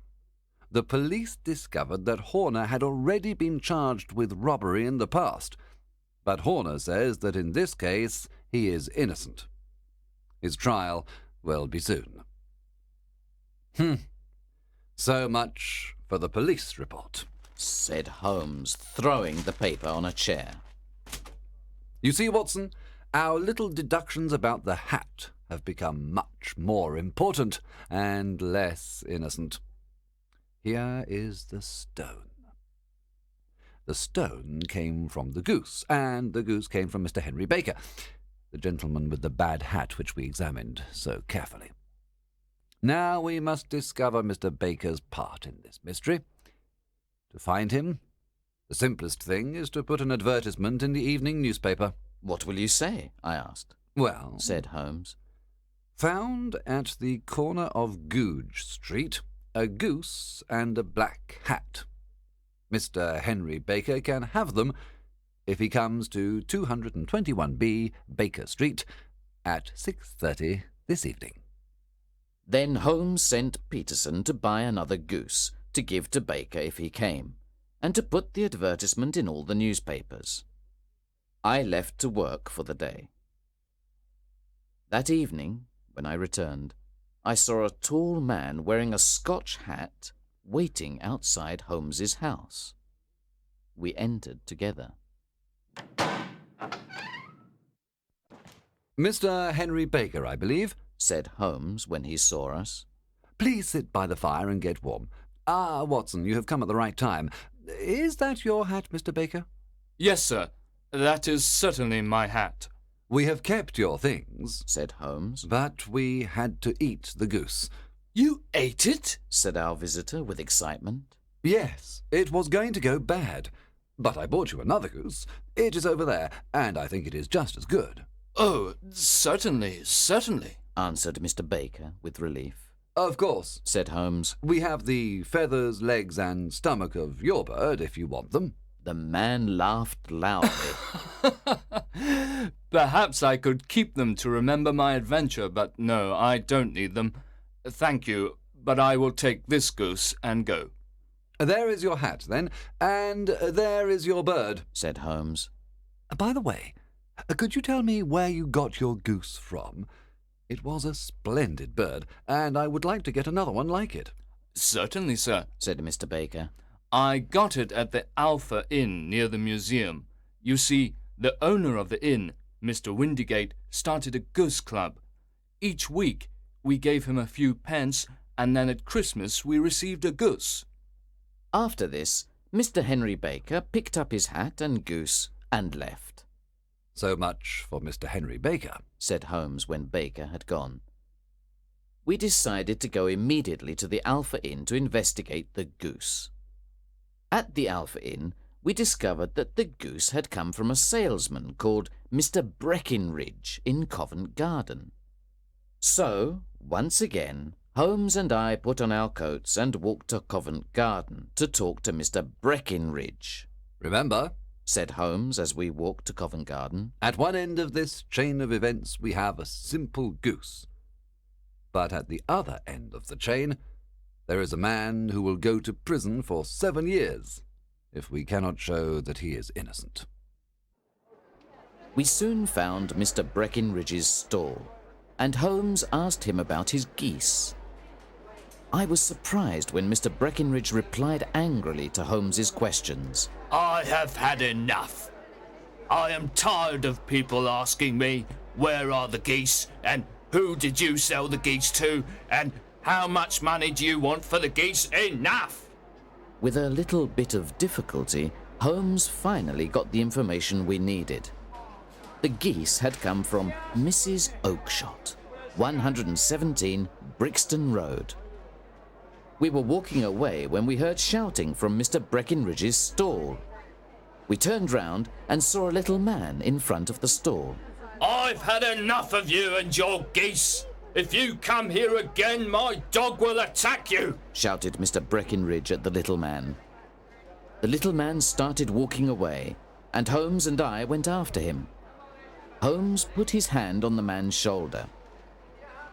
the police discovered that Horner had already been charged with robbery in the past, but Horner says that in this case he is innocent. His trial will be soon. So much for the police report, said Holmes, throwing the paper on a chair. You see, Watson, our little deductions about the hat have become much more important and less innocent. Here is the stone. The stone came from the goose, and the goose came from Mr. Henry Baker, the gentleman with the bad hat which we examined so carefully. Now we must discover Mr. Baker's part in this mystery. To find him, the simplest thing is to put an advertisement in the evening newspaper. What will you say? I asked. Well, said Holmes, Found at the corner of Goodge Street, a goose and a black hat. Mr. Henry Baker can have them if he comes to 221B Baker Street at 6:30 this evening. Then Holmes sent Peterson to buy another goose to give to Baker if he came, and to put the advertisement in all the newspapers. I left to work for the day. That evening, when I returned, I saw a tall man wearing a Scotch hat waiting outside Holmes's house. We entered together. Mr. Henry Baker, I believe, said Holmes when he saw us. Please sit by the fire and get warm. Ah, Watson, you have come at the right time. Is that your hat, Mr. Baker? Yes, sir. That is certainly my hat. We have kept your things, said Holmes. but we had to eat the goose. You ate it? Said our visitor with excitement. Yes, it was going to go bad. But I bought you another goose. It is over there, and I think it is just as good. Oh, certainly, certainly, answered Mr. Baker with relief. Of course, said Holmes. We have the feathers, legs, and stomach of your bird, if you want them. The man laughed loudly. Perhaps I could keep them to remember my adventure, but no, I don't need them. Thank you, but I will take this goose and go. There is your hat, then, and there is your bird, said Holmes. By the way, could you tell me where you got your goose from? It was a splendid bird, and I would like to get another one like it. Certainly, sir, said Mr. Baker. I got it at the Alpha Inn near the museum. You see, the owner of the inn, Mr. Windigate, started a goose club. Each week we gave him a few pence, and then at Christmas we received a goose. After this, Mr. Henry Baker picked up his hat and goose and left. So much for Mr. Henry Baker, said Holmes when Baker had gone. We decided to go immediately to the Alpha Inn to investigate the goose. At the Alpha Inn, we discovered that the goose had come from a salesman called Mr. Breckinridge in Covent Garden. So, once again, Holmes and I put on our coats and walked to Covent Garden to talk to Mr. Breckinridge. Remember, said Holmes as we walked to Covent Garden, at one end of this chain of events we have a simple goose. But at the other end of the chain there is a man who will go to prison for 7 years if we cannot show that he is innocent. We soon found Mr. Breckinridge's stall, and Holmes asked him about his geese. I was surprised when Mr. Breckinridge replied angrily to Holmes's questions. I have had enough. I am tired of people asking me, where are the geese, and who did you sell the geese to, and how much money do you want for the geese? Enough! With a little bit of difficulty, Holmes finally got the information we needed. The geese had come from Mrs. Oakshott, 117 Brixton Road. We were walking away when we heard shouting from Mr. Breckinridge's stall. We turned round and saw a little man in front of the stall. I've had enough of you and your geese. If you come here again, my dog will attack you, shouted Mr. Breckinridge at the little man. The little man started walking away, and Holmes and I went after him. Holmes put his hand on the man's shoulder.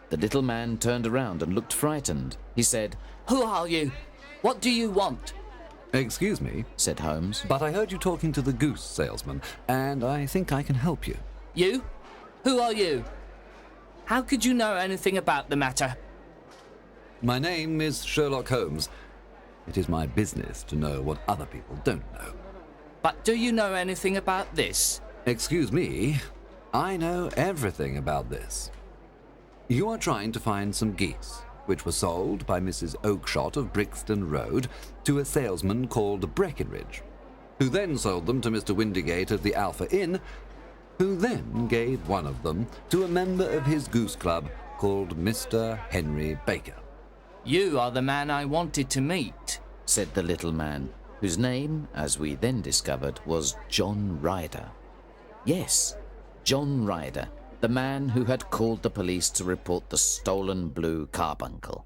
The little man turned around and looked frightened. He said, Who are you? What do you want? Excuse me, said Holmes, but I heard you talking to the goose salesman, and I think I can help you. You? Who are you? How could you know anything about the matter? My name is Sherlock Holmes. It is my business to know what other people don't know. But do you know anything about this? Excuse me, I know everything about this. You are trying to find some geese, which were sold by Mrs. Oakshott of Brixton Road to a salesman called Breckinridge, who then sold them to Mr. Windigate at the Alpha Inn, who then gave one of them to a member of his goose club called Mr. Henry Baker. You are the man I wanted to meet, said the little man, whose name, as we then discovered, was John Ryder. Yes, John Ryder, the man who had called the police to report the stolen blue carbuncle.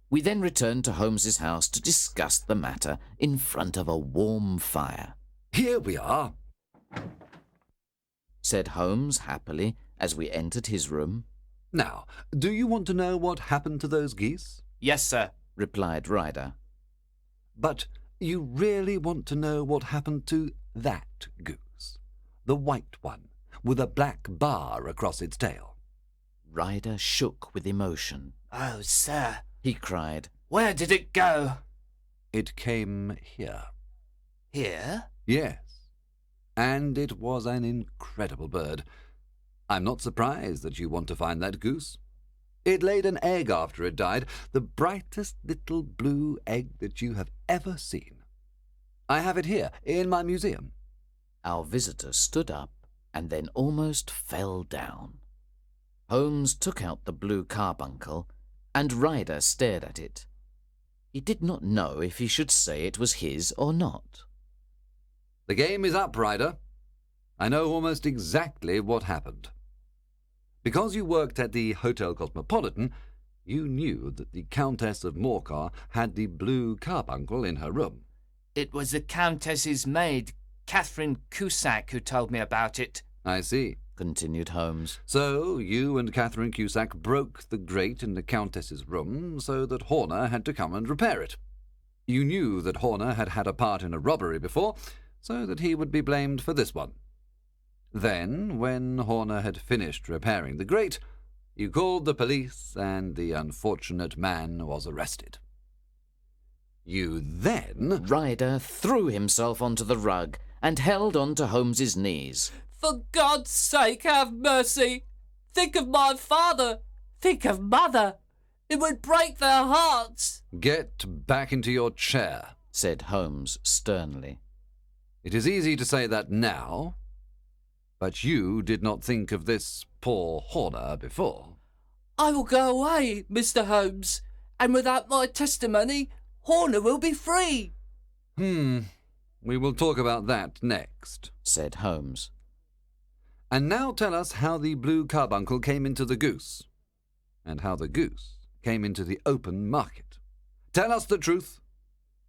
We then returned to Holmes's house to discuss the matter in front of a warm fire. Here we are, said Holmes happily as we entered his room. Now, do you want to know what happened to those geese? Yes, sir. Replied Ryder. But you really want to know what happened to that goose, the white one, with a black bar across its tail? Ryder shook with emotion. Oh, sir, he cried. Where did it go? It came here. Here? Yes, and it was an incredible bird. I'm not surprised that you want to find that goose. It laid an egg after it died, the brightest little blue egg that you have ever seen. I have it here in my museum. Our visitor stood up and then almost fell down. Holmes took out the blue carbuncle, and Ryder stared at it. He did not know if he should say it was his or not. The game is up, Ryder. I know almost exactly what happened. Because you worked at the Hotel Cosmopolitan, you knew that the Countess of Morcar had the blue carbuncle in her room. It was the Countess's maid, Catherine Cusack, who told me about it. I see, continued Holmes. So you and Catherine Cusack broke the grate in the Countess's room so that Horner had to come and repair it. You knew that Horner had had a part in a robbery before, so that he would be blamed for this one. Then, when Horner had finished repairing the grate, you called the police and the unfortunate man was arrested. You then... Ryder threw himself onto the rug and held on to Holmes's knees. For God's sake, have mercy! Think of my father! Think of Mother! It would break their hearts! Get back into your chair, said Holmes sternly. It is easy to say that now, but you did not think of this poor Horner before. I will go away, Mr. Holmes, and without my testimony, Horner will be free. We will talk about that next, said Holmes. And now tell us how the blue carbuncle came into the goose, and how the goose came into the open market. Tell us the truth,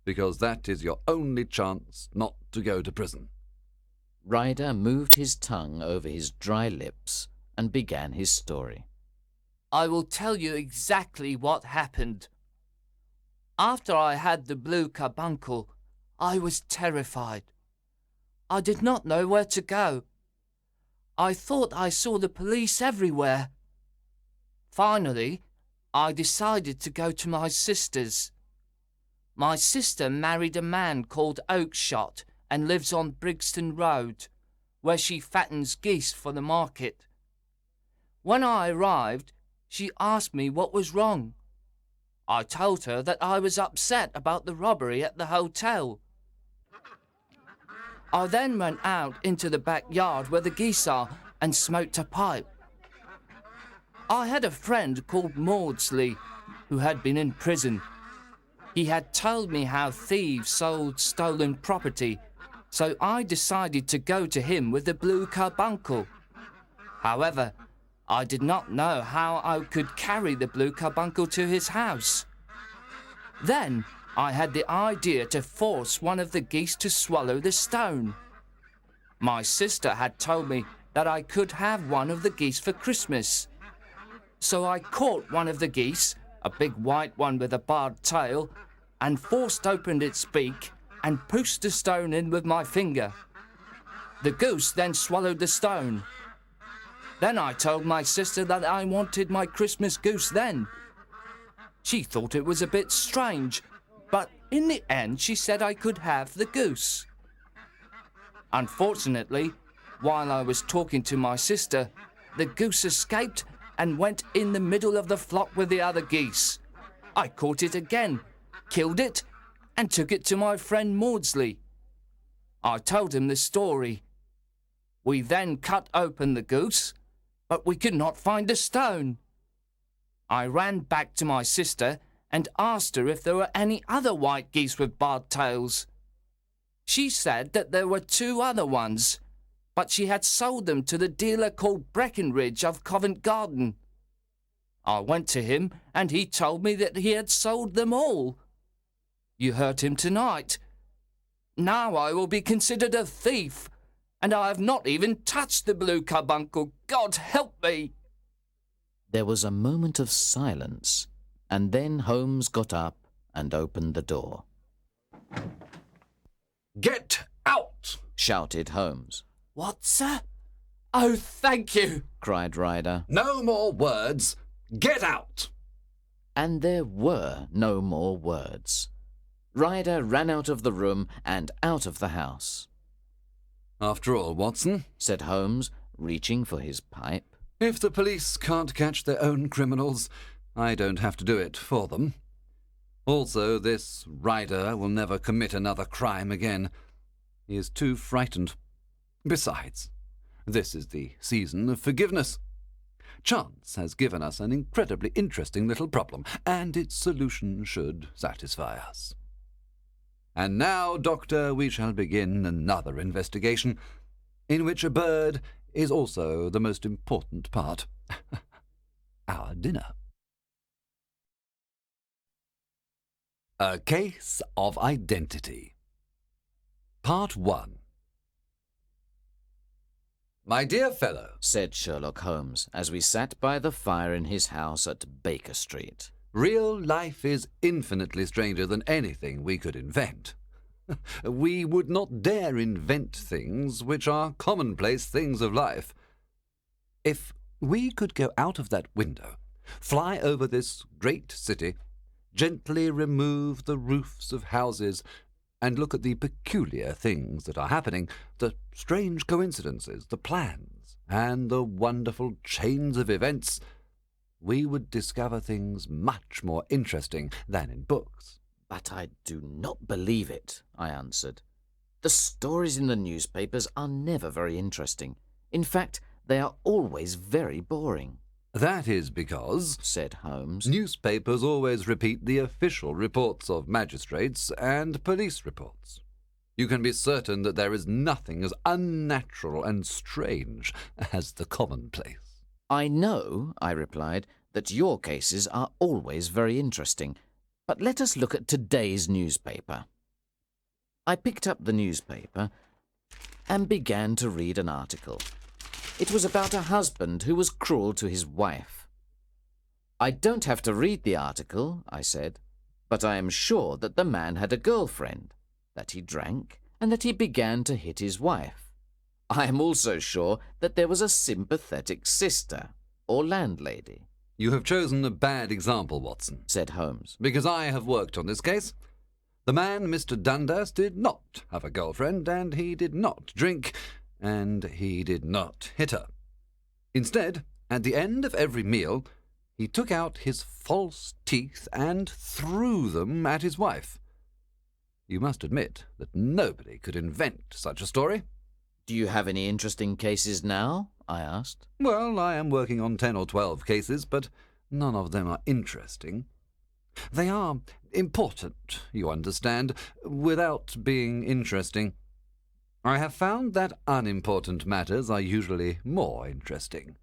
because that is your only chance not to go to prison. Ryder moved his tongue over his dry lips and began his story. I will tell you exactly what happened. After I had the blue carbuncle, I was terrified. I did not know where to go. I thought I saw the police everywhere. Finally, I decided to go to my sister's. My sister married a man called Oakshott and lives on Brixton Road, where she fattens geese for the market. When I arrived, she asked me what was wrong. I told her that I was upset about the robbery at the hotel. I then went out into the backyard where the geese are and smoked a pipe. I had a friend called Maudsley who had been in prison. He had told me how thieves sold stolen property, so I decided to go to him with the blue carbuncle. However, I did not know how I could carry the blue carbuncle to his house. Then I had the idea to force one of the geese to swallow the stone. My sister had told me that I could have one of the geese for Christmas. So I caught one of the geese, a big white one with a barred tail, and forced open its beak and pushed the stone in with my finger. The goose then swallowed the stone. Then I told my sister that I wanted my Christmas goose then. She thought it was a bit strange, but in the end she said I could have the goose. Unfortunately, while I was talking to my sister, the goose escaped and went in the middle of the flock with the other geese. I caught it again, killed it, and took it to my friend Maudsley. I told him the story. We then cut open the goose, but we could not find the stone. I ran back to my sister and asked her if there were any other white geese with barred tails. She said that there were 2 other ones, but she had sold them to the dealer called Breckenridge of Covent Garden. I went to him, and he told me that he had sold them all. You heard him tonight. Now I will be considered a thief, and I have not even touched the blue carbuncle. God help me!" There was a moment of silence, and then Holmes got up and opened the door. "Get out!" Shouted Holmes. "What, sir? Oh, thank you!" Cried Ryder. "No more words. Get out!" And there were no more words. Ryder ran out of the room and out of the house. "After all, Watson," Said Holmes, reaching for his pipe. "if the police can't catch their own criminals, I don't have to do it for them. Also, this Ryder will never commit another crime again. He is too frightened. Besides, this is the season of forgiveness. Chance has given us an incredibly interesting little problem, and its solution should satisfy us. And now, Doctor, we shall begin another investigation, in which a bird is also the most important part. Our dinner. A Case of Identity. Part 1. "My dear fellow," said Sherlock Holmes as we sat by the fire in his house at Baker Street, "real life is infinitely stranger than anything we could invent. We would not dare invent things which are commonplace things of life. If we could go out of that window, fly over this great city, gently remove the roofs of houses, and look at the peculiar things that are happening, the strange coincidences, the plans, and the wonderful chains of events, we would discover things much more interesting than in books." "But I do not believe it," I answered. "The stories in the newspapers are never very interesting. In fact, they are always very boring." "That is because," said Holmes, "newspapers always repeat the official reports of magistrates and police reports. You can be certain that there is nothing as unnatural and strange as the commonplace." "I know," I replied, "that your cases are always very interesting. But let us look at today's newspaper." I picked up the newspaper and began to read an article. It was about a husband who was cruel to his wife. "I don't have to read the article," I said, "but I am sure that the man had a girlfriend, that he drank, and that he began to hit his wife. I am also sure that there was a sympathetic sister, or landlady." "You have chosen a bad example, Watson," said Holmes. "because I have worked on this case. The man, Mr. Dundas, did not have a girlfriend, and he did not drink, and he did not hit her. Instead, at the end of every meal, he took out his false teeth and threw them at his wife. You must admit that nobody could invent such a story." "Do you have any interesting cases now?" I asked. "Well, I am working on 10 or 12 cases, but none of them are interesting. They are important, you understand, without being interesting. I have found that unimportant matters are usually more interesting.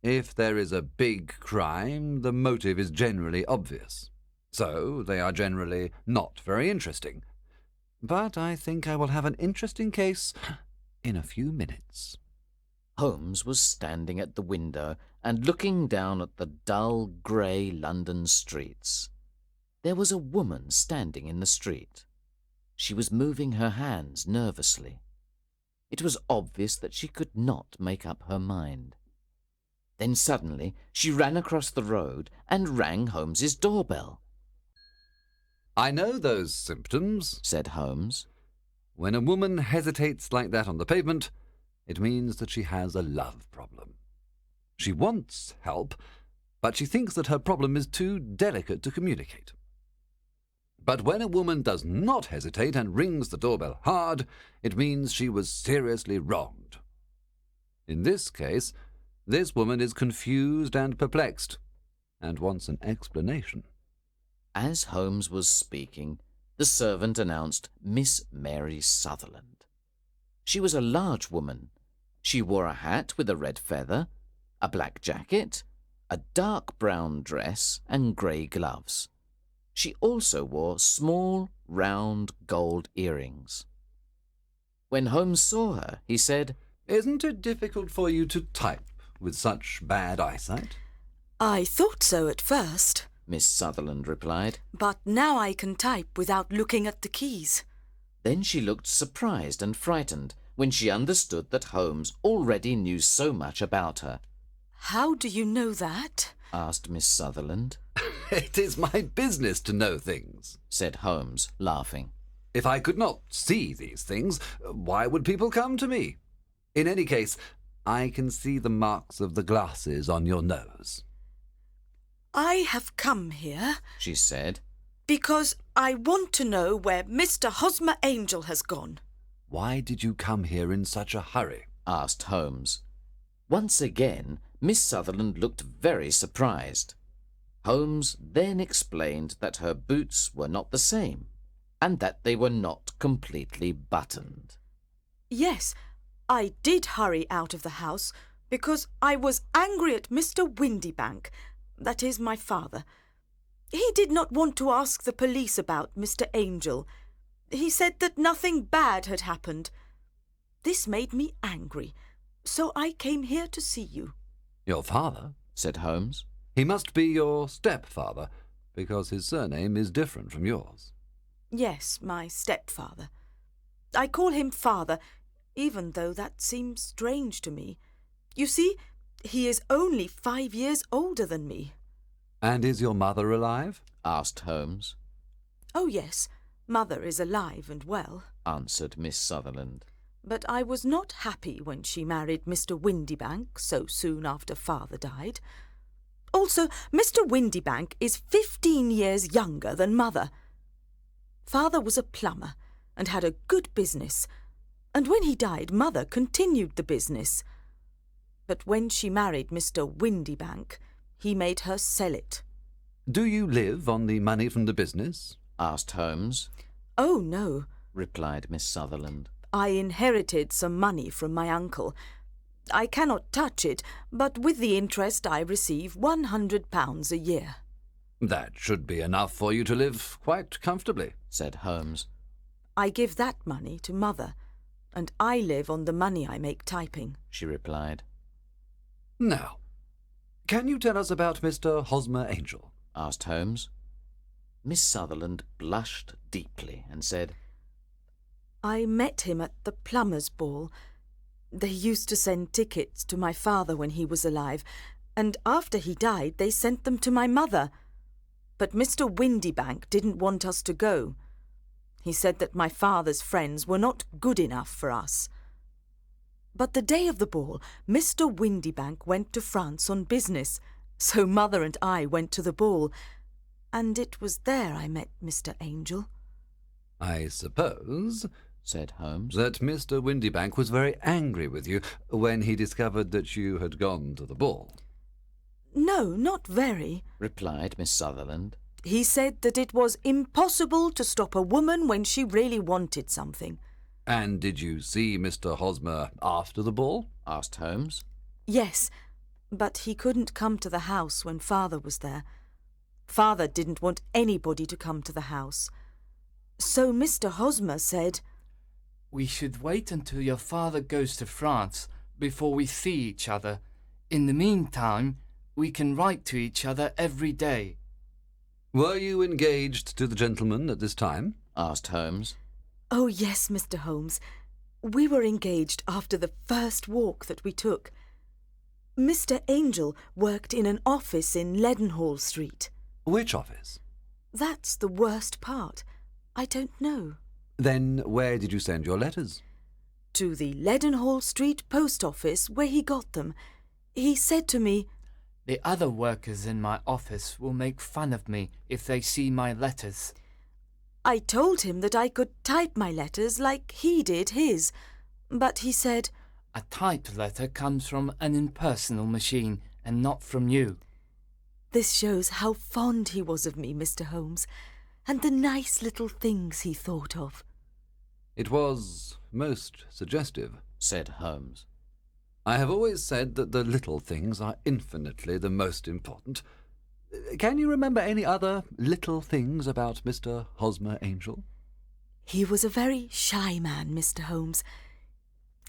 If there is a big crime, the motive is generally obvious, so they are generally not very interesting. But I think I will have an interesting case in a few minutes." Holmes was standing at the window and looking down at the dull, grey London streets. There was a woman standing in the street. She was moving her hands nervously. It was obvious that she could not make up her mind. Then suddenly she ran across the road and rang Holmes's doorbell. "I know those symptoms," said Holmes. "When a woman hesitates like that on the pavement, it means that she has a love problem. She wants help, but she thinks that her problem is too delicate to communicate. But when a woman does not hesitate and rings the doorbell hard, it means she was seriously wronged. In this case, this woman is confused and perplexed, and wants an explanation." As Holmes was speaking, the servant announced Miss Mary Sutherland. She was a large woman. She wore a hat with a red feather, a black jacket, a dark brown dress, and grey gloves. She also wore small, round gold earrings. When Holmes saw her, he said, "Isn't it difficult for you to type with such bad eyesight?" I thought so at first, Miss Sutherland replied. but now I can type without looking at the keys. Then she looked surprised and frightened when she understood that Holmes already knew so much about her. How do you know that? Asked Miss Sutherland. "It is my business to know things," Said Holmes, laughing. "If I could not see these things, why would people come to me? In any case, I can see the marks of the glasses on your nose." I have come here She said. because I want to know where Mr. Hosmer Angel has gone. "Why did you come here in such a hurry?" Asked Holmes. Once again, Miss Sutherland looked very surprised. Holmes then explained that her boots were not the same, and that they were not completely buttoned. Yes, I did hurry out of the house because I was angry at Mr. Windybank, that is my father. He did not want to ask the police about Mr. Angel. He said that nothing bad had happened. This made me angry, so I came here to see you. "Your father?" Said Holmes. "He must be your stepfather, because his surname is different from yours." Yes, my stepfather. I call him father, even though that seems strange to me. You see, he is only 5 years older than me. "And is your mother alive?" Asked Holmes. Oh yes, mother is alive and well. Answered Miss Sutherland. But I was not happy when she married Mr. Windybank so soon after father died. Also, Mr. Windybank is 15 years younger than mother. Father was a plumber and had a good business, and when he died, mother continued the business. But when she married Mr. Windybank, he made her sell it. "Do you live on the money from the business?" Asked Holmes. Oh, no. Replied Miss Sutherland. I inherited some money from my uncle. I cannot touch it, but with the interest I receive £100 a year. "That should be enough for you to live quite comfortably." Said Holmes. I give that money to mother, and I live on the money I make typing. She replied. "Now, can you tell us about Mr. Hosmer Angel?" Asked Holmes. Miss Sutherland blushed deeply and said, I met him at the plumber's ball. They used to send tickets to my father when he was alive, and after he died they sent them to my mother. But Mr. Windybank didn't want us to go. He said that my father's friends were not good enough for us. But the day of the ball, Mr. Windybank went to France on business, so mother and I went to the ball, and it was there I met Mr. Angel. "I suppose," said Holmes, "that Mr. Windybank was very angry with you when he discovered that you had gone to the ball." No, not very. replied Miss Sutherland. He said that it was impossible to stop a woman when she really wanted something. "And did you see Mr. Hosmer after the ball?" Asked Holmes. Yes, but he couldn't come to the house when father was there. Father didn't want anybody to come to the house. So Mr. Hosmer said, We should wait until your father goes to France before we see each other. In the meantime, we can write to each other every day. "Were you engaged to the gentleman at this time?" Asked Holmes. Oh yes, Mr. Holmes. We were engaged after the first walk that we took. Mr. Angel worked in an office in Leadenhall Street. "Which office?" That's the worst part. I don't know. "Then where did you send your letters?" To the Leadenhall Street post office where he got them. He said to me, The other workers in my office will make fun of me if they see my letters. I told him that I could type my letters like he did his, but he said, A typed letter comes from an impersonal machine and not from you. This shows how fond he was of me, Mr. Holmes, and the nice little things he thought of. "It was most suggestive, said Holmes. I have always said that the little things are infinitely the most important. Can you remember any other little things about Mr. Hosmer Angel? He was a very shy man, Mr. Holmes.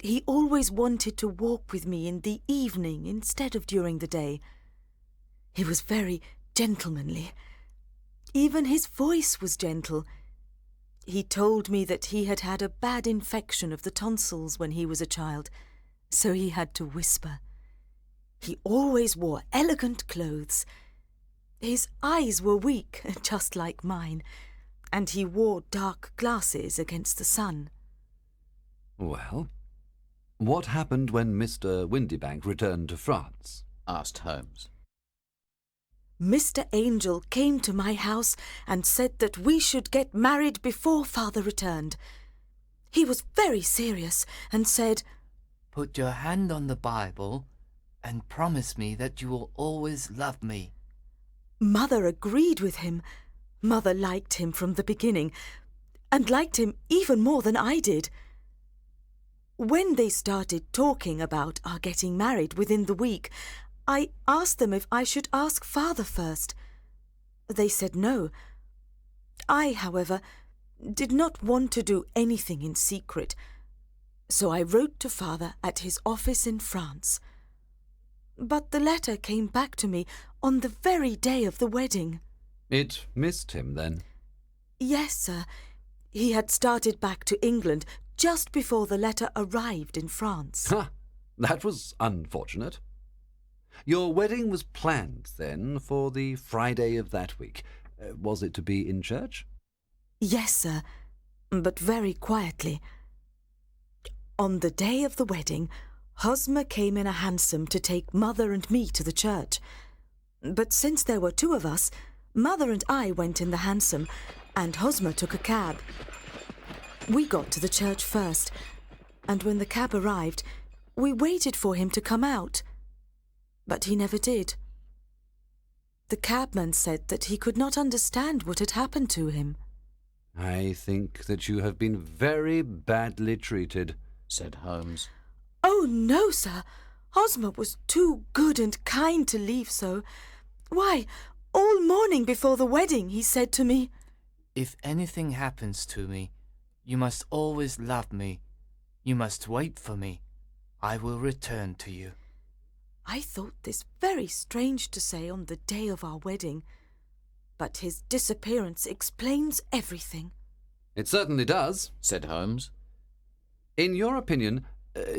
He always wanted to walk with me in the evening instead of during the day. He was very gentlemanly. Even his voice was gentle. He told me that he had had a bad infection of the tonsils when he was a child, so he had to whisper. He always wore elegant clothes. His eyes were weak, just like mine, and he wore dark glasses against the sun. Well, what happened when Mr. Windybank returned to France? Asked Holmes. Mr. Angel came to my house and said that we should get married before Father returned. He was very serious and said, Put your hand on the Bible and promise me that you will always love me. Mother agreed with him. Mother liked him from the beginning, and liked him even more than I did. When they started talking about our getting married within the week, I asked them if I should ask Father first. They said no. I, however, did not want to do anything in secret, so I wrote to Father at his office in France. But the letter came back to me on the very day of the wedding. It missed him, then? Yes, sir. He had started back to England just before the letter arrived in France. Ha! That was unfortunate. Your wedding was planned, then, for the Friday of that week. Was it to be in church? Yes, sir, but very quietly. On the day of the wedding, Hosmer came in a hansom to take Mother and me to the church. But since there were two of us, Mother and I went in the hansom, and Hosmer took a cab. We got to the church first, and when the cab arrived, we waited for him to come out. But he never did. The cabman said that he could not understand what had happened to him. I think that you have been very badly treated, said Holmes. Oh, no, sir. Hosmer was too good and kind to leave so. Why, all morning before the wedding he said to me, If anything happens to me, you must always love me. You must wait for me. I will return to you. I thought this very strange to say on the day of our wedding, but his disappearance explains everything. It certainly does, said Holmes. In your opinion,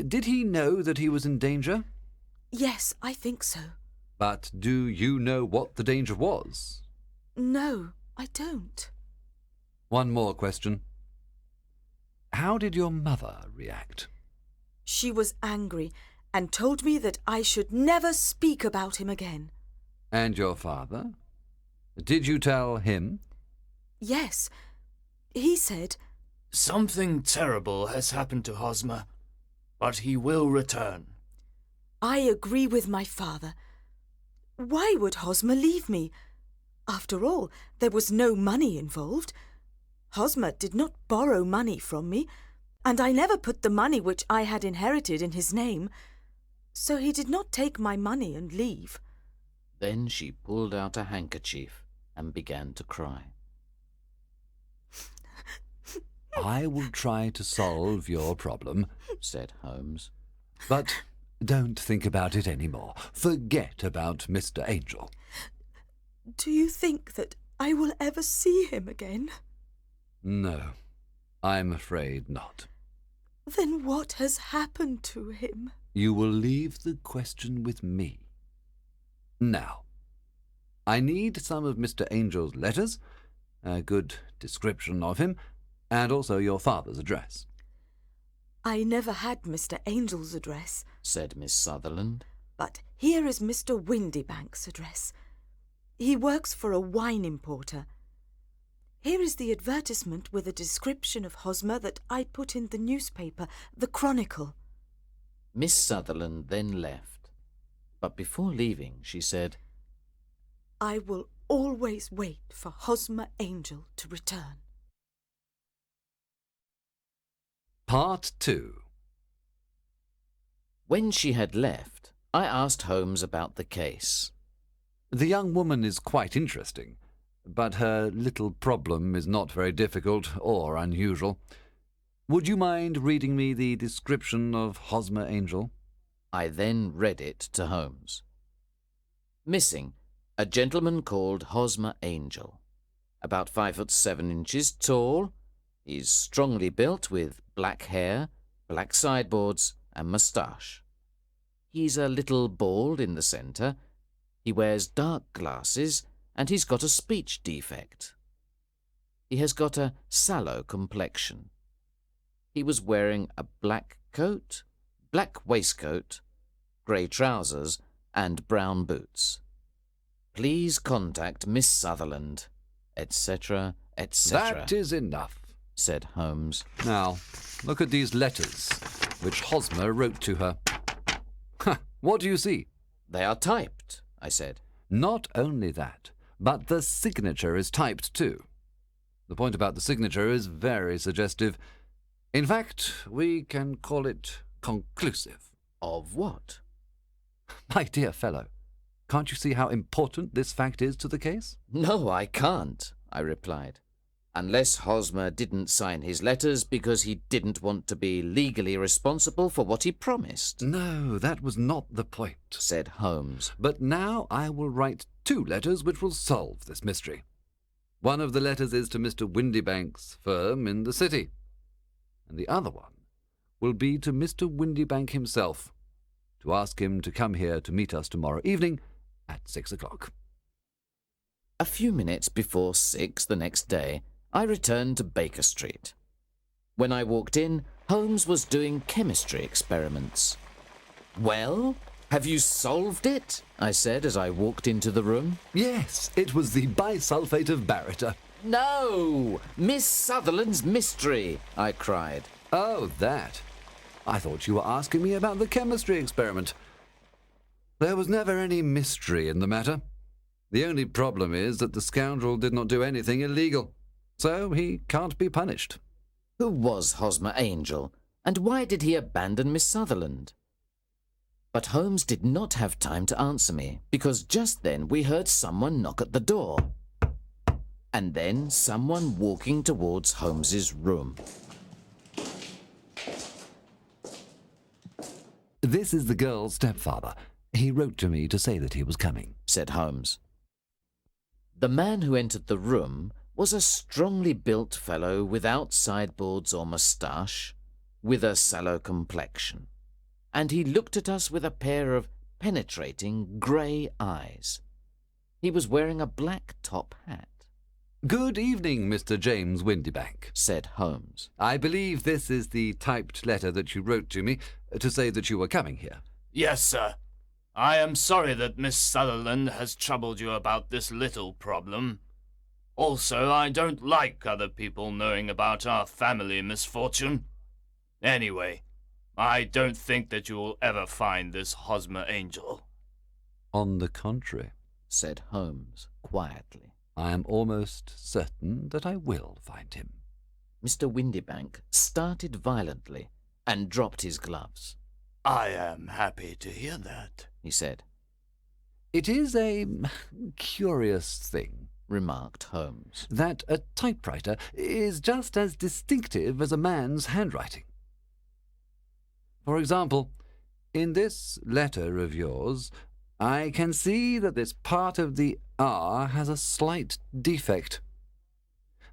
did he know that he was in danger? Yes, I think so. But do you know what the danger was? No, I don't. One more question. How did your mother react? She was angry and told me that I should never speak about him again. And your father? Did you tell him? Yes. He said, Something terrible has happened to Hosmer, but he will return. I agree with my father. Why would Hosmer leave me? After all, there was no money involved. Hosmer did not borrow money from me, and I never put the money which I had inherited in his name. So he did not take my money and leave. Then she pulled out a handkerchief and began to cry. I will try to solve your problem, said Holmes. but don't think about it any more. Forget about Mr. Angel. Do you think that I will ever see him again? No, I'm afraid not. Then what has happened to him? You will leave the question with me. Now, I need some of Mr. Angel's letters, a good description of him, and also your father's address. I never had Mr. Angel's address, said Miss Sutherland. but here is Mr. Windybank's address. He works for a wine importer. Here is the advertisement with a description of Hosmer that I put in the newspaper, the Chronicle. Miss Sutherland then left, but before leaving she said, I will always wait for Hosmer Angel to return. Part 2. When she had left, I asked Holmes about the case. The young woman is quite interesting, but her little problem is not very difficult or unusual. Would you mind reading me the description of Hosmer Angel? I then read it to Holmes. Missing, a gentleman called Hosmer Angel. About 5'7" tall. He's strongly built with black hair, black sideboards, and moustache. He's a little bald in the centre. He wears dark glasses, and he's got a speech defect. He has got a sallow complexion. He was wearing a black coat, black waistcoat, grey trousers, and brown boots. Please contact Miss Sutherland, etc., etc. That is enough, said Holmes. Now, look at these letters, which Hosmer wrote to her. What do you see? They are typed, I said. Not only that, but the signature is typed too. The point about the signature is very suggestive. In fact, we can call it conclusive. Of what? My dear fellow, can't you see how important this fact is to the case? No, I can't, I replied. Unless Hosmer didn't sign his letters because he didn't want to be legally responsible for what he promised. No, that was not the point, said Holmes. But now I will write 2 letters which will solve this mystery. One of the letters is to Mr. Windybank's firm in the city, and the other one will be to Mr. Windybank himself, to ask him to come here to meet us tomorrow evening at 6 o'clock. A few minutes before 6 the next day, I returned to Baker Street. When I walked in, Holmes was doing chemistry experiments. Well, have you solved it? I said as I walked into the room. Yes, it was the bisulfate of baryta. No! Miss Sutherland's mystery, I cried. Oh, that. I thought you were asking me about the chemistry experiment. There was never any mystery in the matter. The only problem is that the scoundrel did not do anything illegal, so he can't be punished. Who was Hosmer Angel, and why did he abandon Miss Sutherland? But Holmes did not have time to answer me, because just then we heard someone knock at the door, and then someone walking towards Holmes's room. This is the girl's stepfather. He wrote to me to say that he was coming, said Holmes. The man who entered the room was a strongly built fellow without sideboards or moustache, with a sallow complexion, and he looked at us with a pair of penetrating grey eyes. He was wearing a black top hat. Good evening, Mr. James Windybank, said Holmes. I believe this is the typed letter that you wrote to me to say that you were coming here. Yes, sir. I am sorry that Miss Sutherland has troubled you about this little problem. Also, I don't like other people knowing about our family misfortune. Anyway, I don't think that you will ever find this Hosmer Angel. On the contrary, said Holmes quietly, I am almost certain that I will find him. Mr. Windybank started violently and dropped his gloves. I am happy to hear that, he said. It is a curious thing, remarked Holmes, that a typewriter is just as distinctive as a man's handwriting. For example, in this letter of yours, I can see that this part of the R has a slight defect.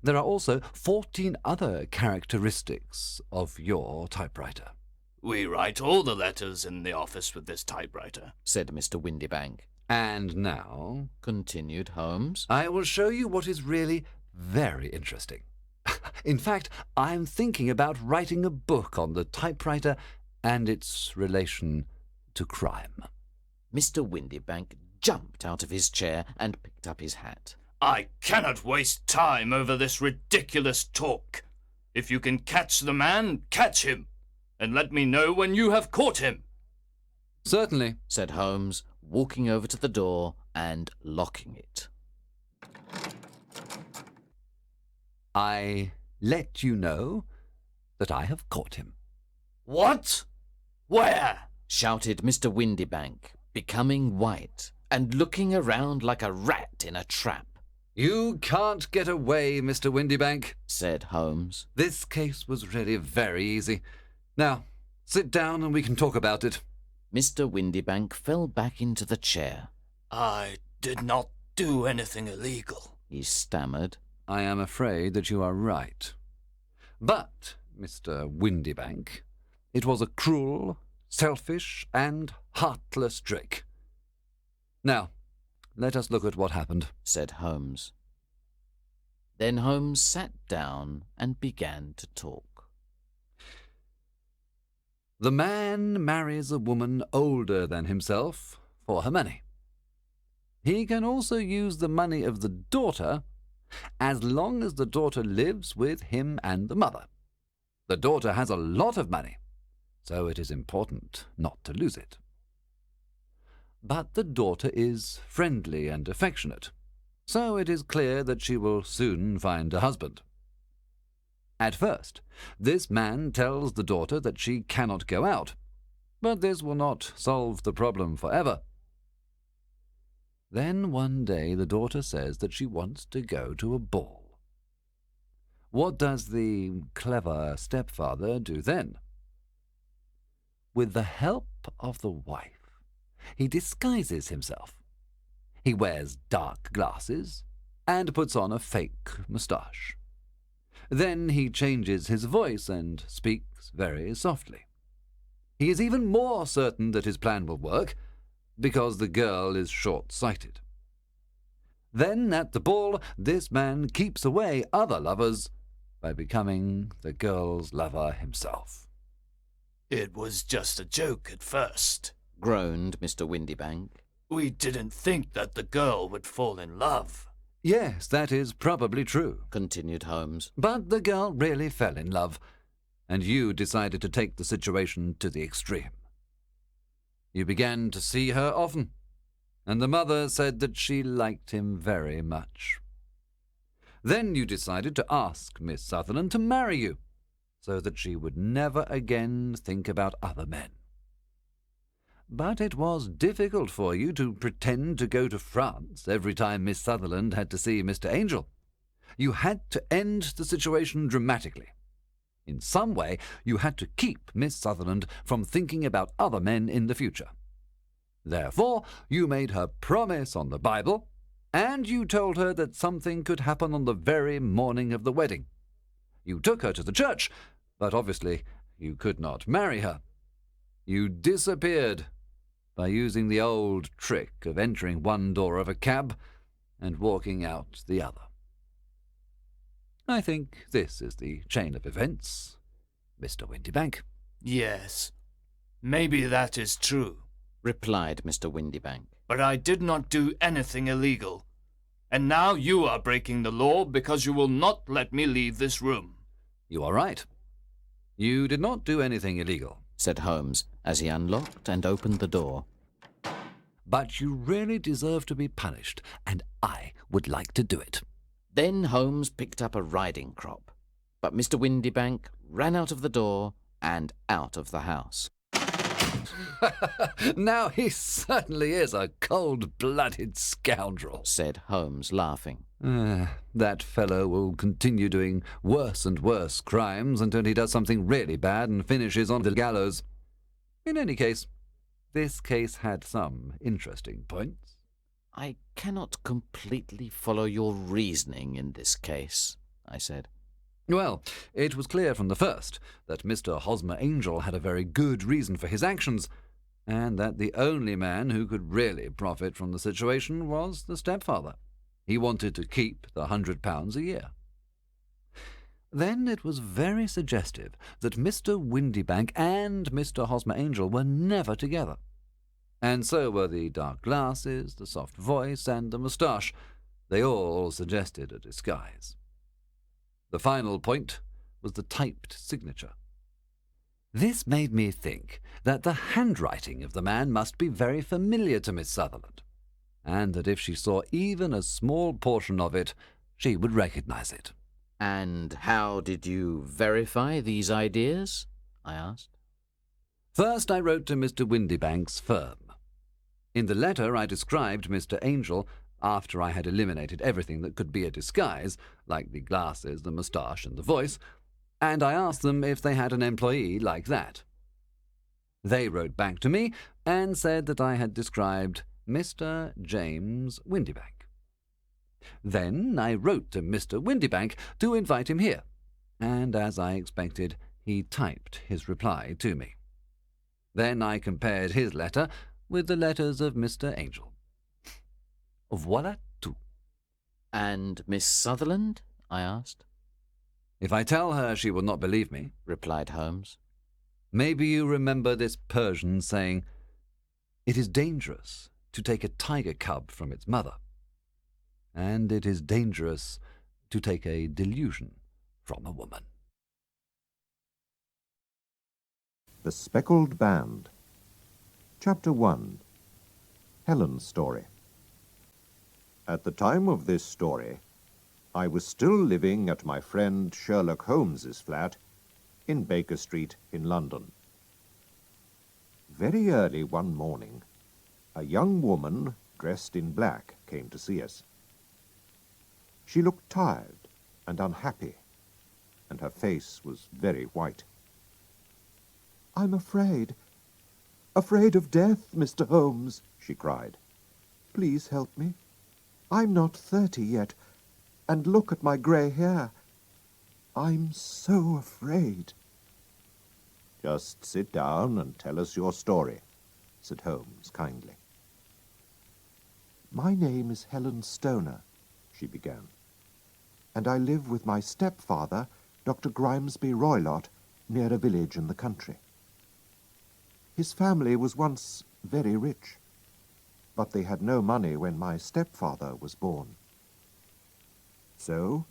There are also 14 other characteristics of your typewriter. We write all the letters in the office with this typewriter, said Mr. Windybank. And now, continued Holmes, I will show you what is really very interesting. In fact, I'm thinking about writing a book on the typewriter and its relation to crime. Mr. Windybank jumped out of his chair and picked up his hat. I cannot waste time over this ridiculous talk. If you can catch the man, catch him, and let me know when you have caught him. Certainly, said Holmes, walking over to the door and locking it. I let you know that I have caught him. What? Where? Shouted Mr. Windybank, becoming white and looking around like a rat in a trap. You can't get away, Mr. Windybank, said Holmes. This case was really very easy. Now, sit down and we can talk about it. Mr. Windybank fell back into the chair. I did not do anything illegal, he stammered. I am afraid that you are right. But, Mr. Windybank, it was a cruel, selfish, and heartless trick. Now, let us look at what happened, said Holmes. Then Holmes sat down and began to talk. The man marries a woman older than himself for her money. He can also use the money of the daughter as long as the daughter lives with him and the mother. The daughter has a lot of money, so it is important not to lose it. But the daughter is friendly and affectionate, so it is clear that she will soon find a husband. At first, this man tells the daughter that she cannot go out, but this will not solve the problem forever. Then one day the daughter says that she wants to go to a ball. What does the clever stepfather do then? With the help of the wife, he disguises himself. He wears dark glasses and puts on a fake moustache. Then he changes his voice and speaks very softly. He is even more certain that his plan will work because the girl is short-sighted. Then at the ball, this man keeps away other lovers by becoming the girl's lover himself. It was just a joke at first, groaned Mr. Windybank. We didn't think that the girl would fall in love. Yes, that is probably true, continued Holmes. But the girl really fell in love, and you decided to take the situation to the extreme. You began to see her often, and the mother said that she liked him very much. Then you decided to ask Miss Sutherland to marry you, so that she would never again think about other men. But it was difficult for you to pretend to go to France every time Miss Sutherland had to see Mr. Angel. You had to end the situation dramatically. In some way, you had to keep Miss Sutherland from thinking about other men in the future. Therefore, you made her promise on the Bible, and you told her that something could happen on the very morning of the wedding. You took her to the church, but obviously you could not marry her. You disappeared by using the old trick of entering one door of a cab and walking out the other. I think this is the chain of events, Mr. Windybank. Yes, maybe that is true, replied Mr. Windybank. But I did not do anything illegal. And now you are breaking the law because you will not let me leave this room. You are right. You did not do anything illegal, said Holmes as he unlocked and opened the door. But you really deserve to be punished, and I would like to do it. Then Holmes picked up a riding crop, but Mr. Windybank ran out of the door and out of the house. Now he certainly is a cold-blooded scoundrel, said Holmes, laughing. That fellow will continue doing worse and worse crimes until he does something really bad and finishes on the gallows. In any case, this case had some interesting points. I cannot completely follow your reasoning in this case, I said. Well, it was clear from the first that Mr. Hosmer Angel had a very good reason for his actions, and that the only man who could really profit from the situation was the stepfather. He wanted to keep the £100 a year. Then it was very suggestive that Mr. Windybank and Mr. Hosmer Angel were never together. And so were the dark glasses, the soft voice, and the moustache. They all suggested a disguise. The final point was the typed signature. This made me think that the handwriting of the man must be very familiar to Miss Sutherland, and that if she saw even a small portion of it, she would recognize it. And how did you verify these ideas? I asked. First, I wrote to Mr. Windybank's firm. In the letter, I described Mr. Angel after I had eliminated everything that could be a disguise, like the glasses, the moustache, and the voice, and I asked them if they had an employee like that. They wrote back to me and said that I had described Mr. James Windybank. Then I wrote to Mr. Windybank to invite him here, and as I expected, he typed his reply to me. Then I compared his letter with the letters of Mr. Angel. Voilà tout. And Miss Sutherland? I asked. If I tell her, she will not believe me, replied Holmes. Maybe you remember this Persian saying, "It is dangerous to take a tiger cub from its mother, and it is dangerous to take a delusion from a woman." The Speckled Band. Chapter 1. Helen's Story. At the time of this story, I was still living at my friend Sherlock Holmes's flat in Baker Street in London. Very early one morning, a young woman dressed in black came to see us. She looked tired and unhappy, and her face was very white. "I'm afraid of death, Mr. Holmes," she cried. "Please help me. I'm not 30 yet, and look at my grey hair. I'm so afraid." "Just sit down and tell us your story," said Holmes kindly. "My name is Helen Stoner," she began, "and I live with my stepfather, Dr. Grimesby Roylott, near a village in the country. His family was once very rich, but they had no money when my stepfather was born. So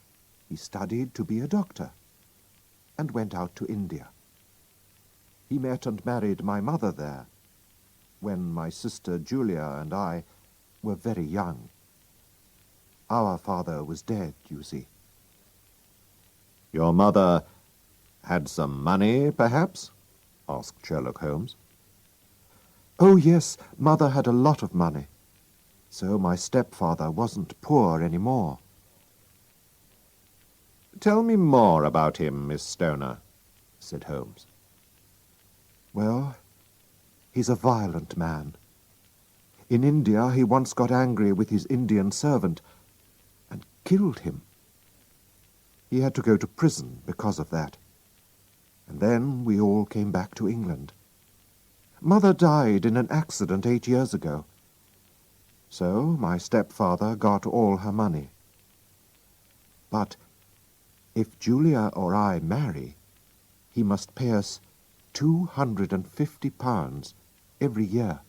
he studied to be a doctor and went out to India. He met and married my mother there when my sister Julia and I were very young. Our father was dead, you see." "Your mother had some money, perhaps?" asked Sherlock Holmes. "Oh, yes, Mother had a lot of money. So my stepfather wasn't poor any more." "Tell me more about him, Miss Stoner," said Holmes. "Well, he's a violent man. In India he once got angry with his Indian servant and killed him. He had to go to prison because of that. And then we all came back to England. Mother died in an accident 8 years ago. So my stepfather got all her money. But if Julia or I marry, he must pay us £250 every year."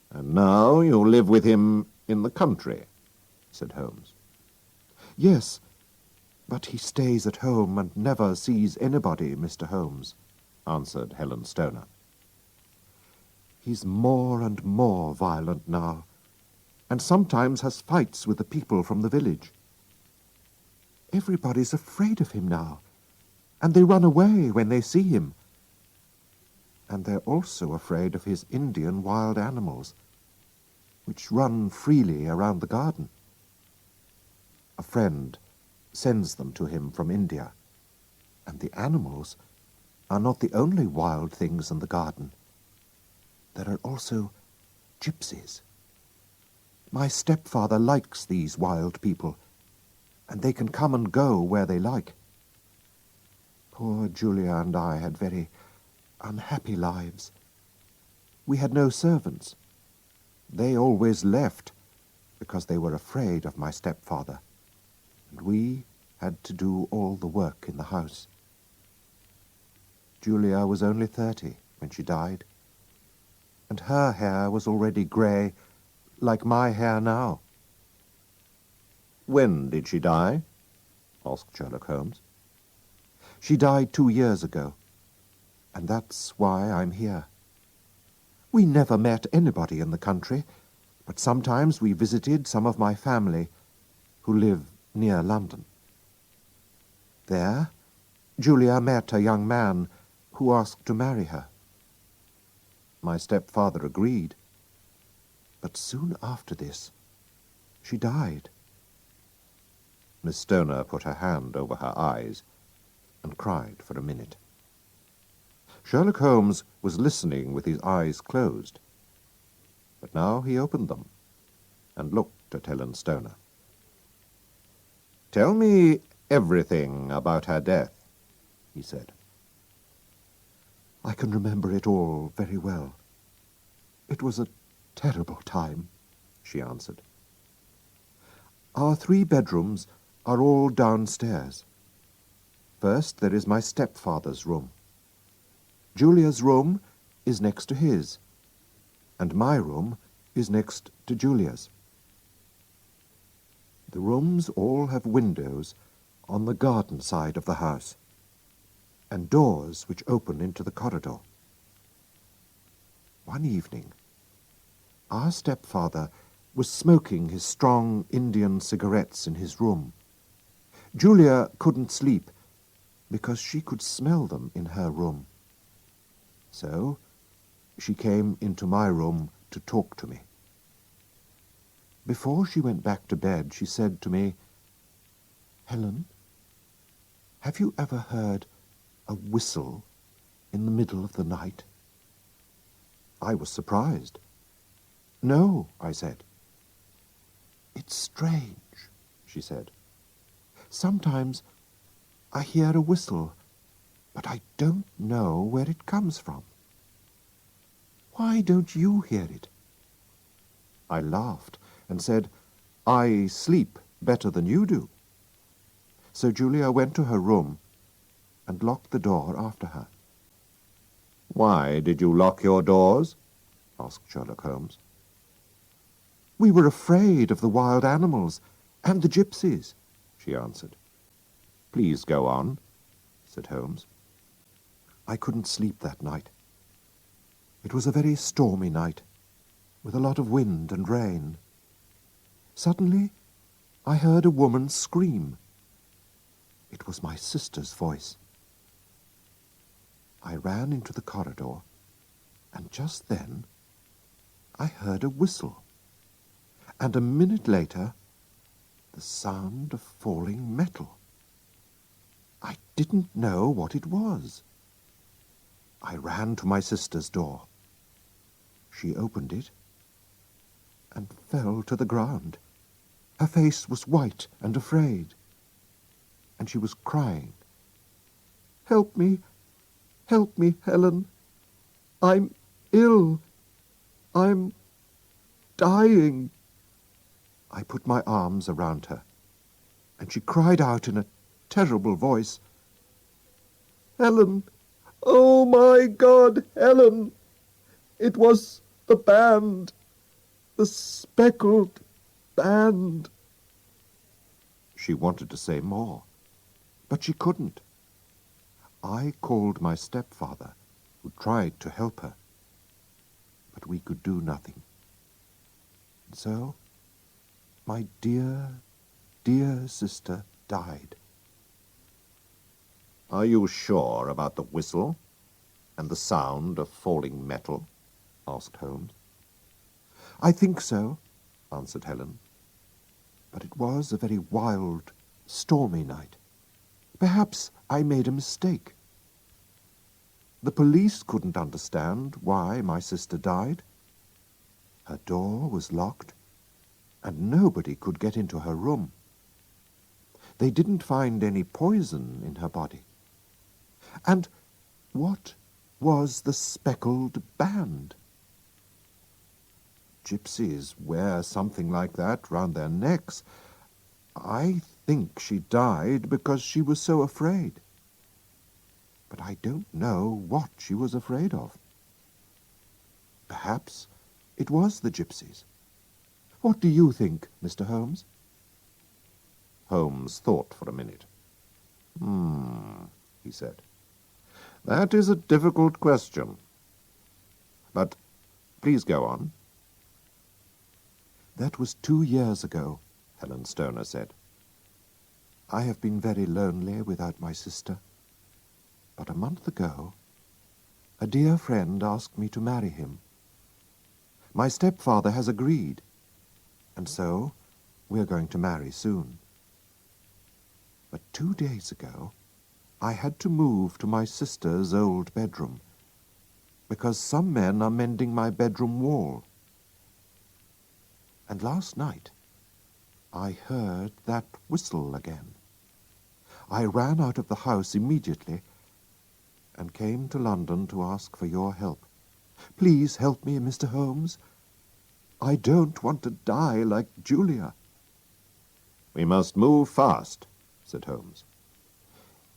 "And now you live with him in the country," said Holmes. "Yes, but he stays at home and never sees anybody, Mr. Holmes," answered Helen Stoner. "He's more and more violent now, and sometimes has fights with the people from the village. Everybody's afraid of him now, and they run away when they see him. And they're also afraid of his Indian wild animals, which run freely around the garden. A friend sends them to him from India, and the animals are not the only wild things in the garden. There are also gypsies. My stepfather likes these wild people, and they can come and go where they like. Poor Julia and I had very unhappy lives. We had no servants. They always left because they were afraid of my stepfather, and we had to do all the work in the house. Julia was only 30 when she died, and her hair was already grey, like my hair now." "When did she die?" asked Sherlock Holmes. "She died 2 years ago, and that's why I'm here. We never met anybody in the country, but sometimes we visited some of my family who live near London." There, Julia met a young man who asked to marry her. My stepfather agreed, but soon after this, she died. Miss Stoner put her hand over her eyes and cried for a minute. Sherlock Holmes was listening with his eyes closed, but now he opened them and looked at Helen Stoner. "Tell me everything about her death," he said. "I can remember it all very well. It was a terrible time," she answered. "Our 3 bedrooms are all downstairs. First there is my stepfather's room. Julia's room is next to his, and my room is next to Julia's. The rooms all have windows on the garden side of the house, and doors which open into the corridor. One evening, our stepfather was smoking his strong Indian cigarettes in his room. Julia couldn't sleep because she could smell them in her room. So she came into my room to talk to me. Before she went back to bed, she said to me, 'Helen, have you ever heard a whistle in the middle of the night?' I was surprised. 'No,' I said. 'It's strange,' she said. 'Sometimes I hear a whistle, but I don't know where it comes from. Why don't you hear it?' I laughed and said, 'I sleep better than you do.' So Julia went to her room and locked the door after her." "Why did you lock your doors?" asked Sherlock Holmes. "We were afraid of the wild animals and the gypsies," she answered. "Please go on," said Holmes. "I couldn't sleep that night. It was a very stormy night, with a lot of wind and rain. Suddenly, I heard a woman scream. It was my sister's voice. I ran into the corridor, and just then I heard a whistle, and a minute later the sound of falling metal. I didn't know what it was. I ran to my sister's door. She opened it and fell to the ground. Her face was white and afraid, and she was crying. "Help me! Help me, Helen! I'm ill! I'm dying!" I put my arms around her, and she cried out in a terrible voice, "Helen! Oh, my God, Helen! It was the band! The speckled band!" She wanted to say more, but she couldn't. I called my stepfather, who tried to help her, but we could do nothing. And so, my dear, dear sister died. "Are you sure about the whistle and the sound of falling metal?" asked Holmes. "I think so," answered Helen. "But it was a very wild, stormy night. Perhaps I made a mistake. The police couldn't understand why my sister died. Her door was locked, and nobody could get into her room. They didn't find any poison in her body. And what was the speckled band? Gypsies wear something like that round their necks. I think she died because she was so afraid. But I don't know what she was afraid of. Perhaps it was the gypsies. What do you think, Mr. Holmes?" Holmes thought for a minute. He said. "That is a difficult question. But please go on." "That was 2 years ago," Helen Stoner said. I have been very lonely without my sister. But a month ago, a dear friend asked me to marry him. My stepfather has agreed, and so we're going to marry soon. But 2 days ago, I had to move to my sister's old bedroom, because some men are mending my bedroom wall. And last night, I heard that whistle again. I ran out of the house immediately and came to London to ask for your help. Please help me, Mr. Holmes. I don't want to die like Julia. We must move fast, said Holmes.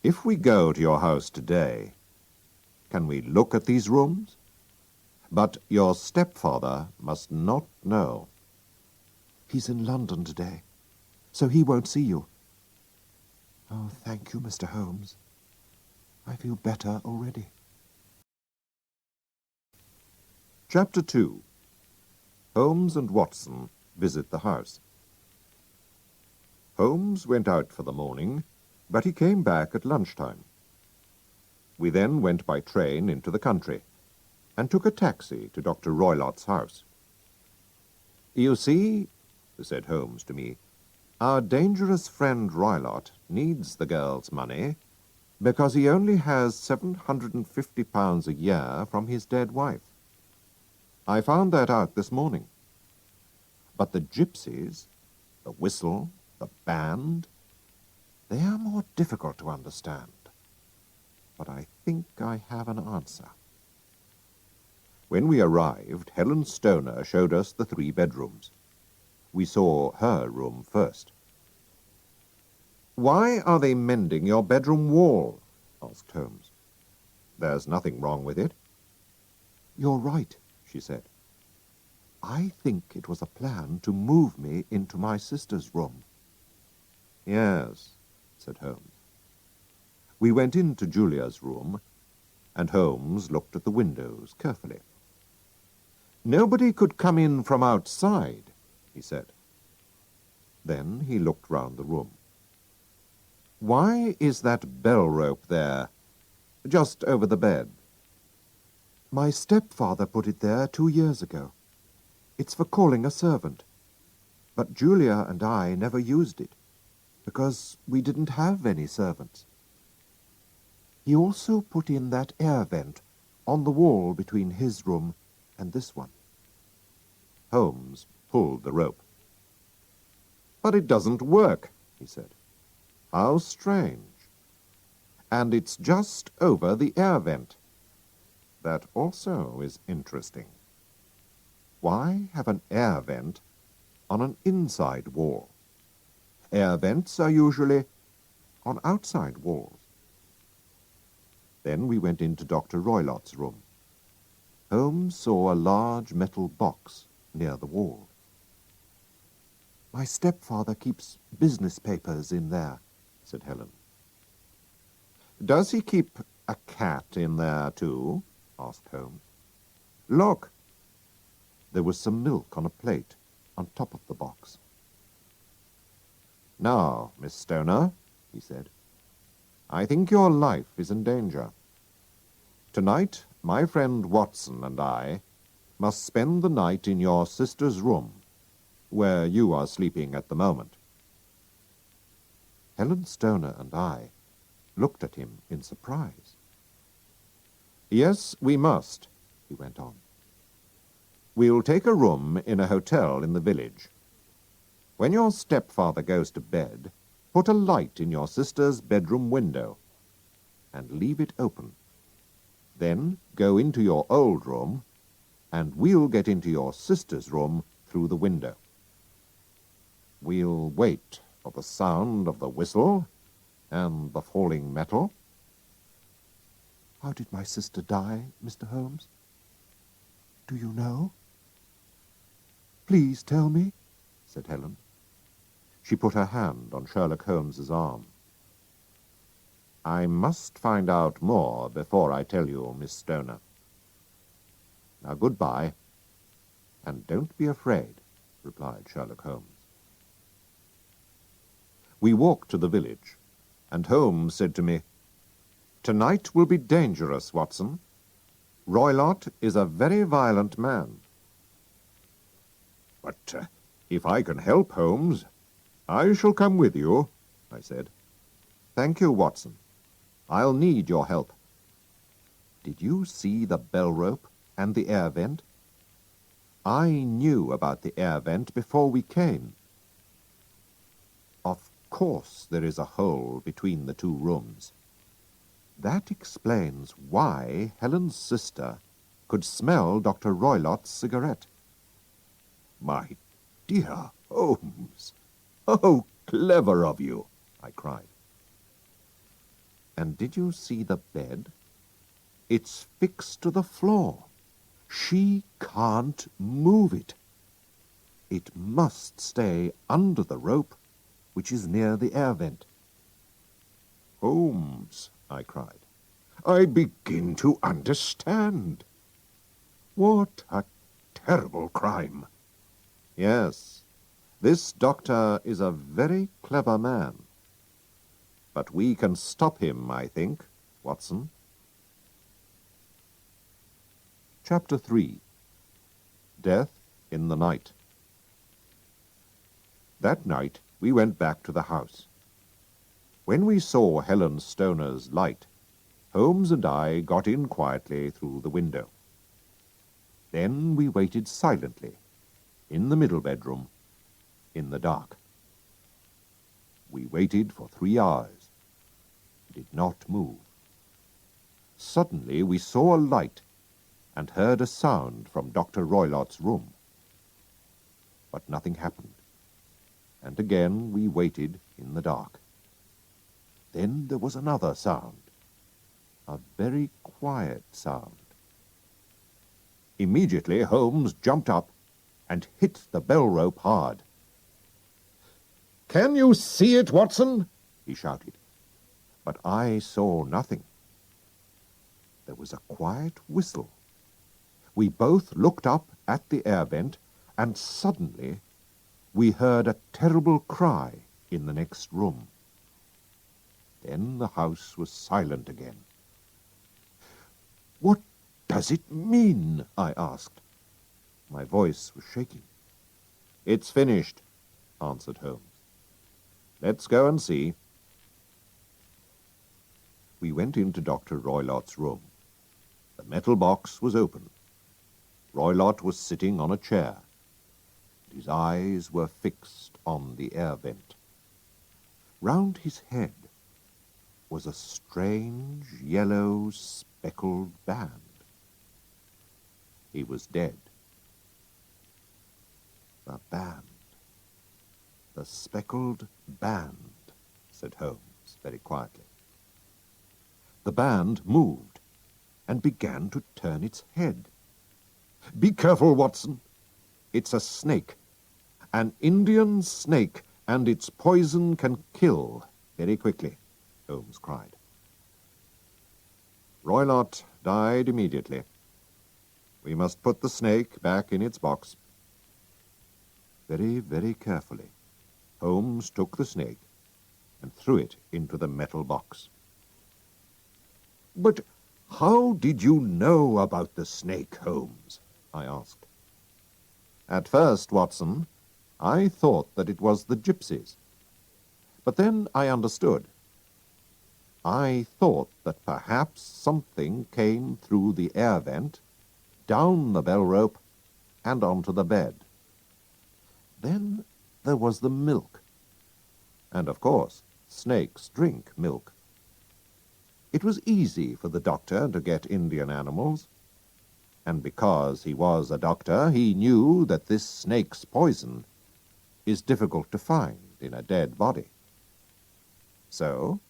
If we go to your house today, can we look at these rooms? But your stepfather must not know. He's in London today, so he won't see you. Oh, thank you, Mr. Holmes. I feel better already. Chapter 2. Holmes and Watson visit the house. Holmes went out for the morning, but he came back at lunchtime. We then went by train into the country and took a taxi to Dr. Roylott's house. You see, said Holmes to me, our dangerous friend Roylott needs the girl's money because he only has £750 a year from his dead wife. I found that out this morning. But the gypsies, the whistle, the band, they are more difficult to understand. But I think I have an answer. When we arrived, Helen Stoner showed us the 3 bedrooms. We saw her room first. Why are they mending your bedroom wall? Asked Holmes. There's nothing wrong with it. You're right, she said. I think it was a plan to move me into my sister's room. Yes, said Holmes. We went into Julia's room, and Holmes looked at the windows carefully. Nobody could come in from outside, he said. Then he looked round the room. Why is that bell rope there, just over the bed? My stepfather put it there 2 years ago. It's for calling a servant. But Julia and I never used it, because we didn't have any servants. He also put in that air vent on the wall between his room and this one. Holmes pulled the rope. But it doesn't work, he said. How strange. And it's just over the air vent. That also is interesting. Why have an air vent on an inside wall? Air vents are usually on outside walls. Then we went into Dr. Roylott's room. Holmes saw a large metal box near the wall. My stepfather keeps business papers in there, said Helen. Does he keep a cat in there too? Asked Holmes. Look. There was some milk on a plate on top of the box. Now, Miss Stoner, he said, I think your life is in danger. Tonight, my friend Watson and I must spend the night in your sister's room, where you are sleeping at the moment. Helen Stoner and I looked at him in surprise. Yes, we must, he went on. We'll take a room in a hotel in the village. When your stepfather goes to bed, put a light in your sister's bedroom window and leave it open. Then go into your old room, and we'll get into your sister's room through the window. We'll wait for the sound of the whistle and the falling metal. How did my sister die, Mr. Holmes? Do you know? Please tell me, said Helen. She put her hand on Sherlock Holmes's arm. I must find out more before I tell you, Miss Stoner. Now, goodbye, and don't be afraid, replied Sherlock Holmes. We walked to the village, and Holmes said to me, "Tonight will be dangerous, Watson. Roylott is a very violent man." "But if I can help, Holmes, I shall come with you," I said. "Thank you, Watson. I'll need your help. Did you see the bell rope and the air vent? I knew about the air vent before we came. Of course there is a hole between the two rooms. That explains why Helen's sister could smell Dr. Roylott's cigarette." "My dear Holmes, how clever of you!" I cried. "And did you see the bed? It's fixed to the floor. She can't move it. It must stay under the rope, which is near the air vent." "Holmes," I cried, "I begin to understand. What a terrible crime!" "Yes, this doctor is a very clever man. But we can stop him, I think, Watson." Chapter 3. Death in the Night. That night we went back to the house. When we saw Helen Stoner's light, Holmes and I got in quietly through the window. Then we waited silently, in the middle bedroom, in the dark. We waited for 3 hours. He did not move. Suddenly we saw a light and heard a sound from Dr. Roylott's room. But nothing happened, and again we waited in the dark. Then there was another sound, a very quiet sound. Immediately Holmes jumped up and hit the bell rope hard. "Can you see it, Watson?" he shouted. But I saw nothing. There was a quiet whistle. We both looked up at the air vent, and suddenly we heard a terrible cry in the next room. Then the house was silent again. "What does it mean?" I asked. My voice was shaking. "It's finished," answered Holmes. "Let's go and see." We went into Dr. Roylott's room. The metal box was open. Roylott was sitting on a chair. His eyes were fixed on the air vent. Round his head was a strange yellow speckled band. He was dead. "The band, the speckled band," said Holmes very quietly. The band moved and began to turn its head. "Be careful, Watson. It's a snake. An Indian snake, and its poison can kill very quickly," Holmes cried. "Roylott died immediately. We must put the snake back in its box." Very, very carefully, Holmes took the snake and threw it into the metal box. "But how did you know about the snake, Holmes?" I asked. "At first, Watson, I thought that it was the gypsies. But then I understood. I thought that perhaps something came through the air vent, down the bell rope, and onto the bed. Then there was the milk. And, of course, snakes drink milk. It was easy for the doctor to get Indian animals. And because he was a doctor, he knew that this snake's poison is difficult to find in a dead body. So,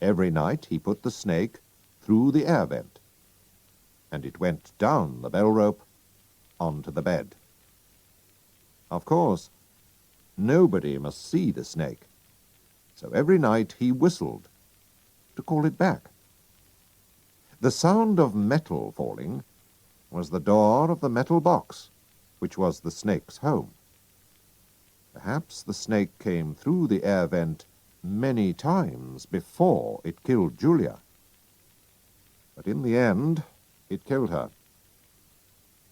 every night he put the snake through the air vent, and it went down the bell rope onto the bed. Of course, nobody must see the snake, so every night he whistled to call it back. The sound of metal falling was the door of the metal box, which was the snake's home. Perhaps the snake came through the air vent many times before it killed Julia. But in the end, it killed her.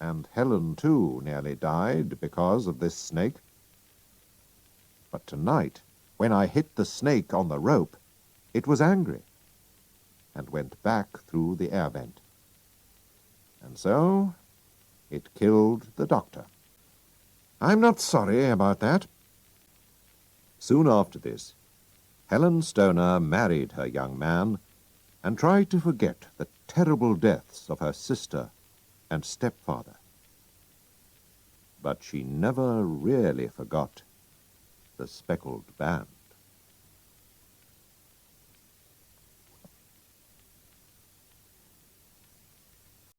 And Helen, too, nearly died because of this snake. But tonight, when I hit the snake on the rope, it was angry and went back through the air vent. And so it killed the doctor. I'm not sorry about that. Soon after this, Helen Stoner married her young man and tried to forget the terrible deaths of her sister and stepfather. But she never really forgot the speckled band.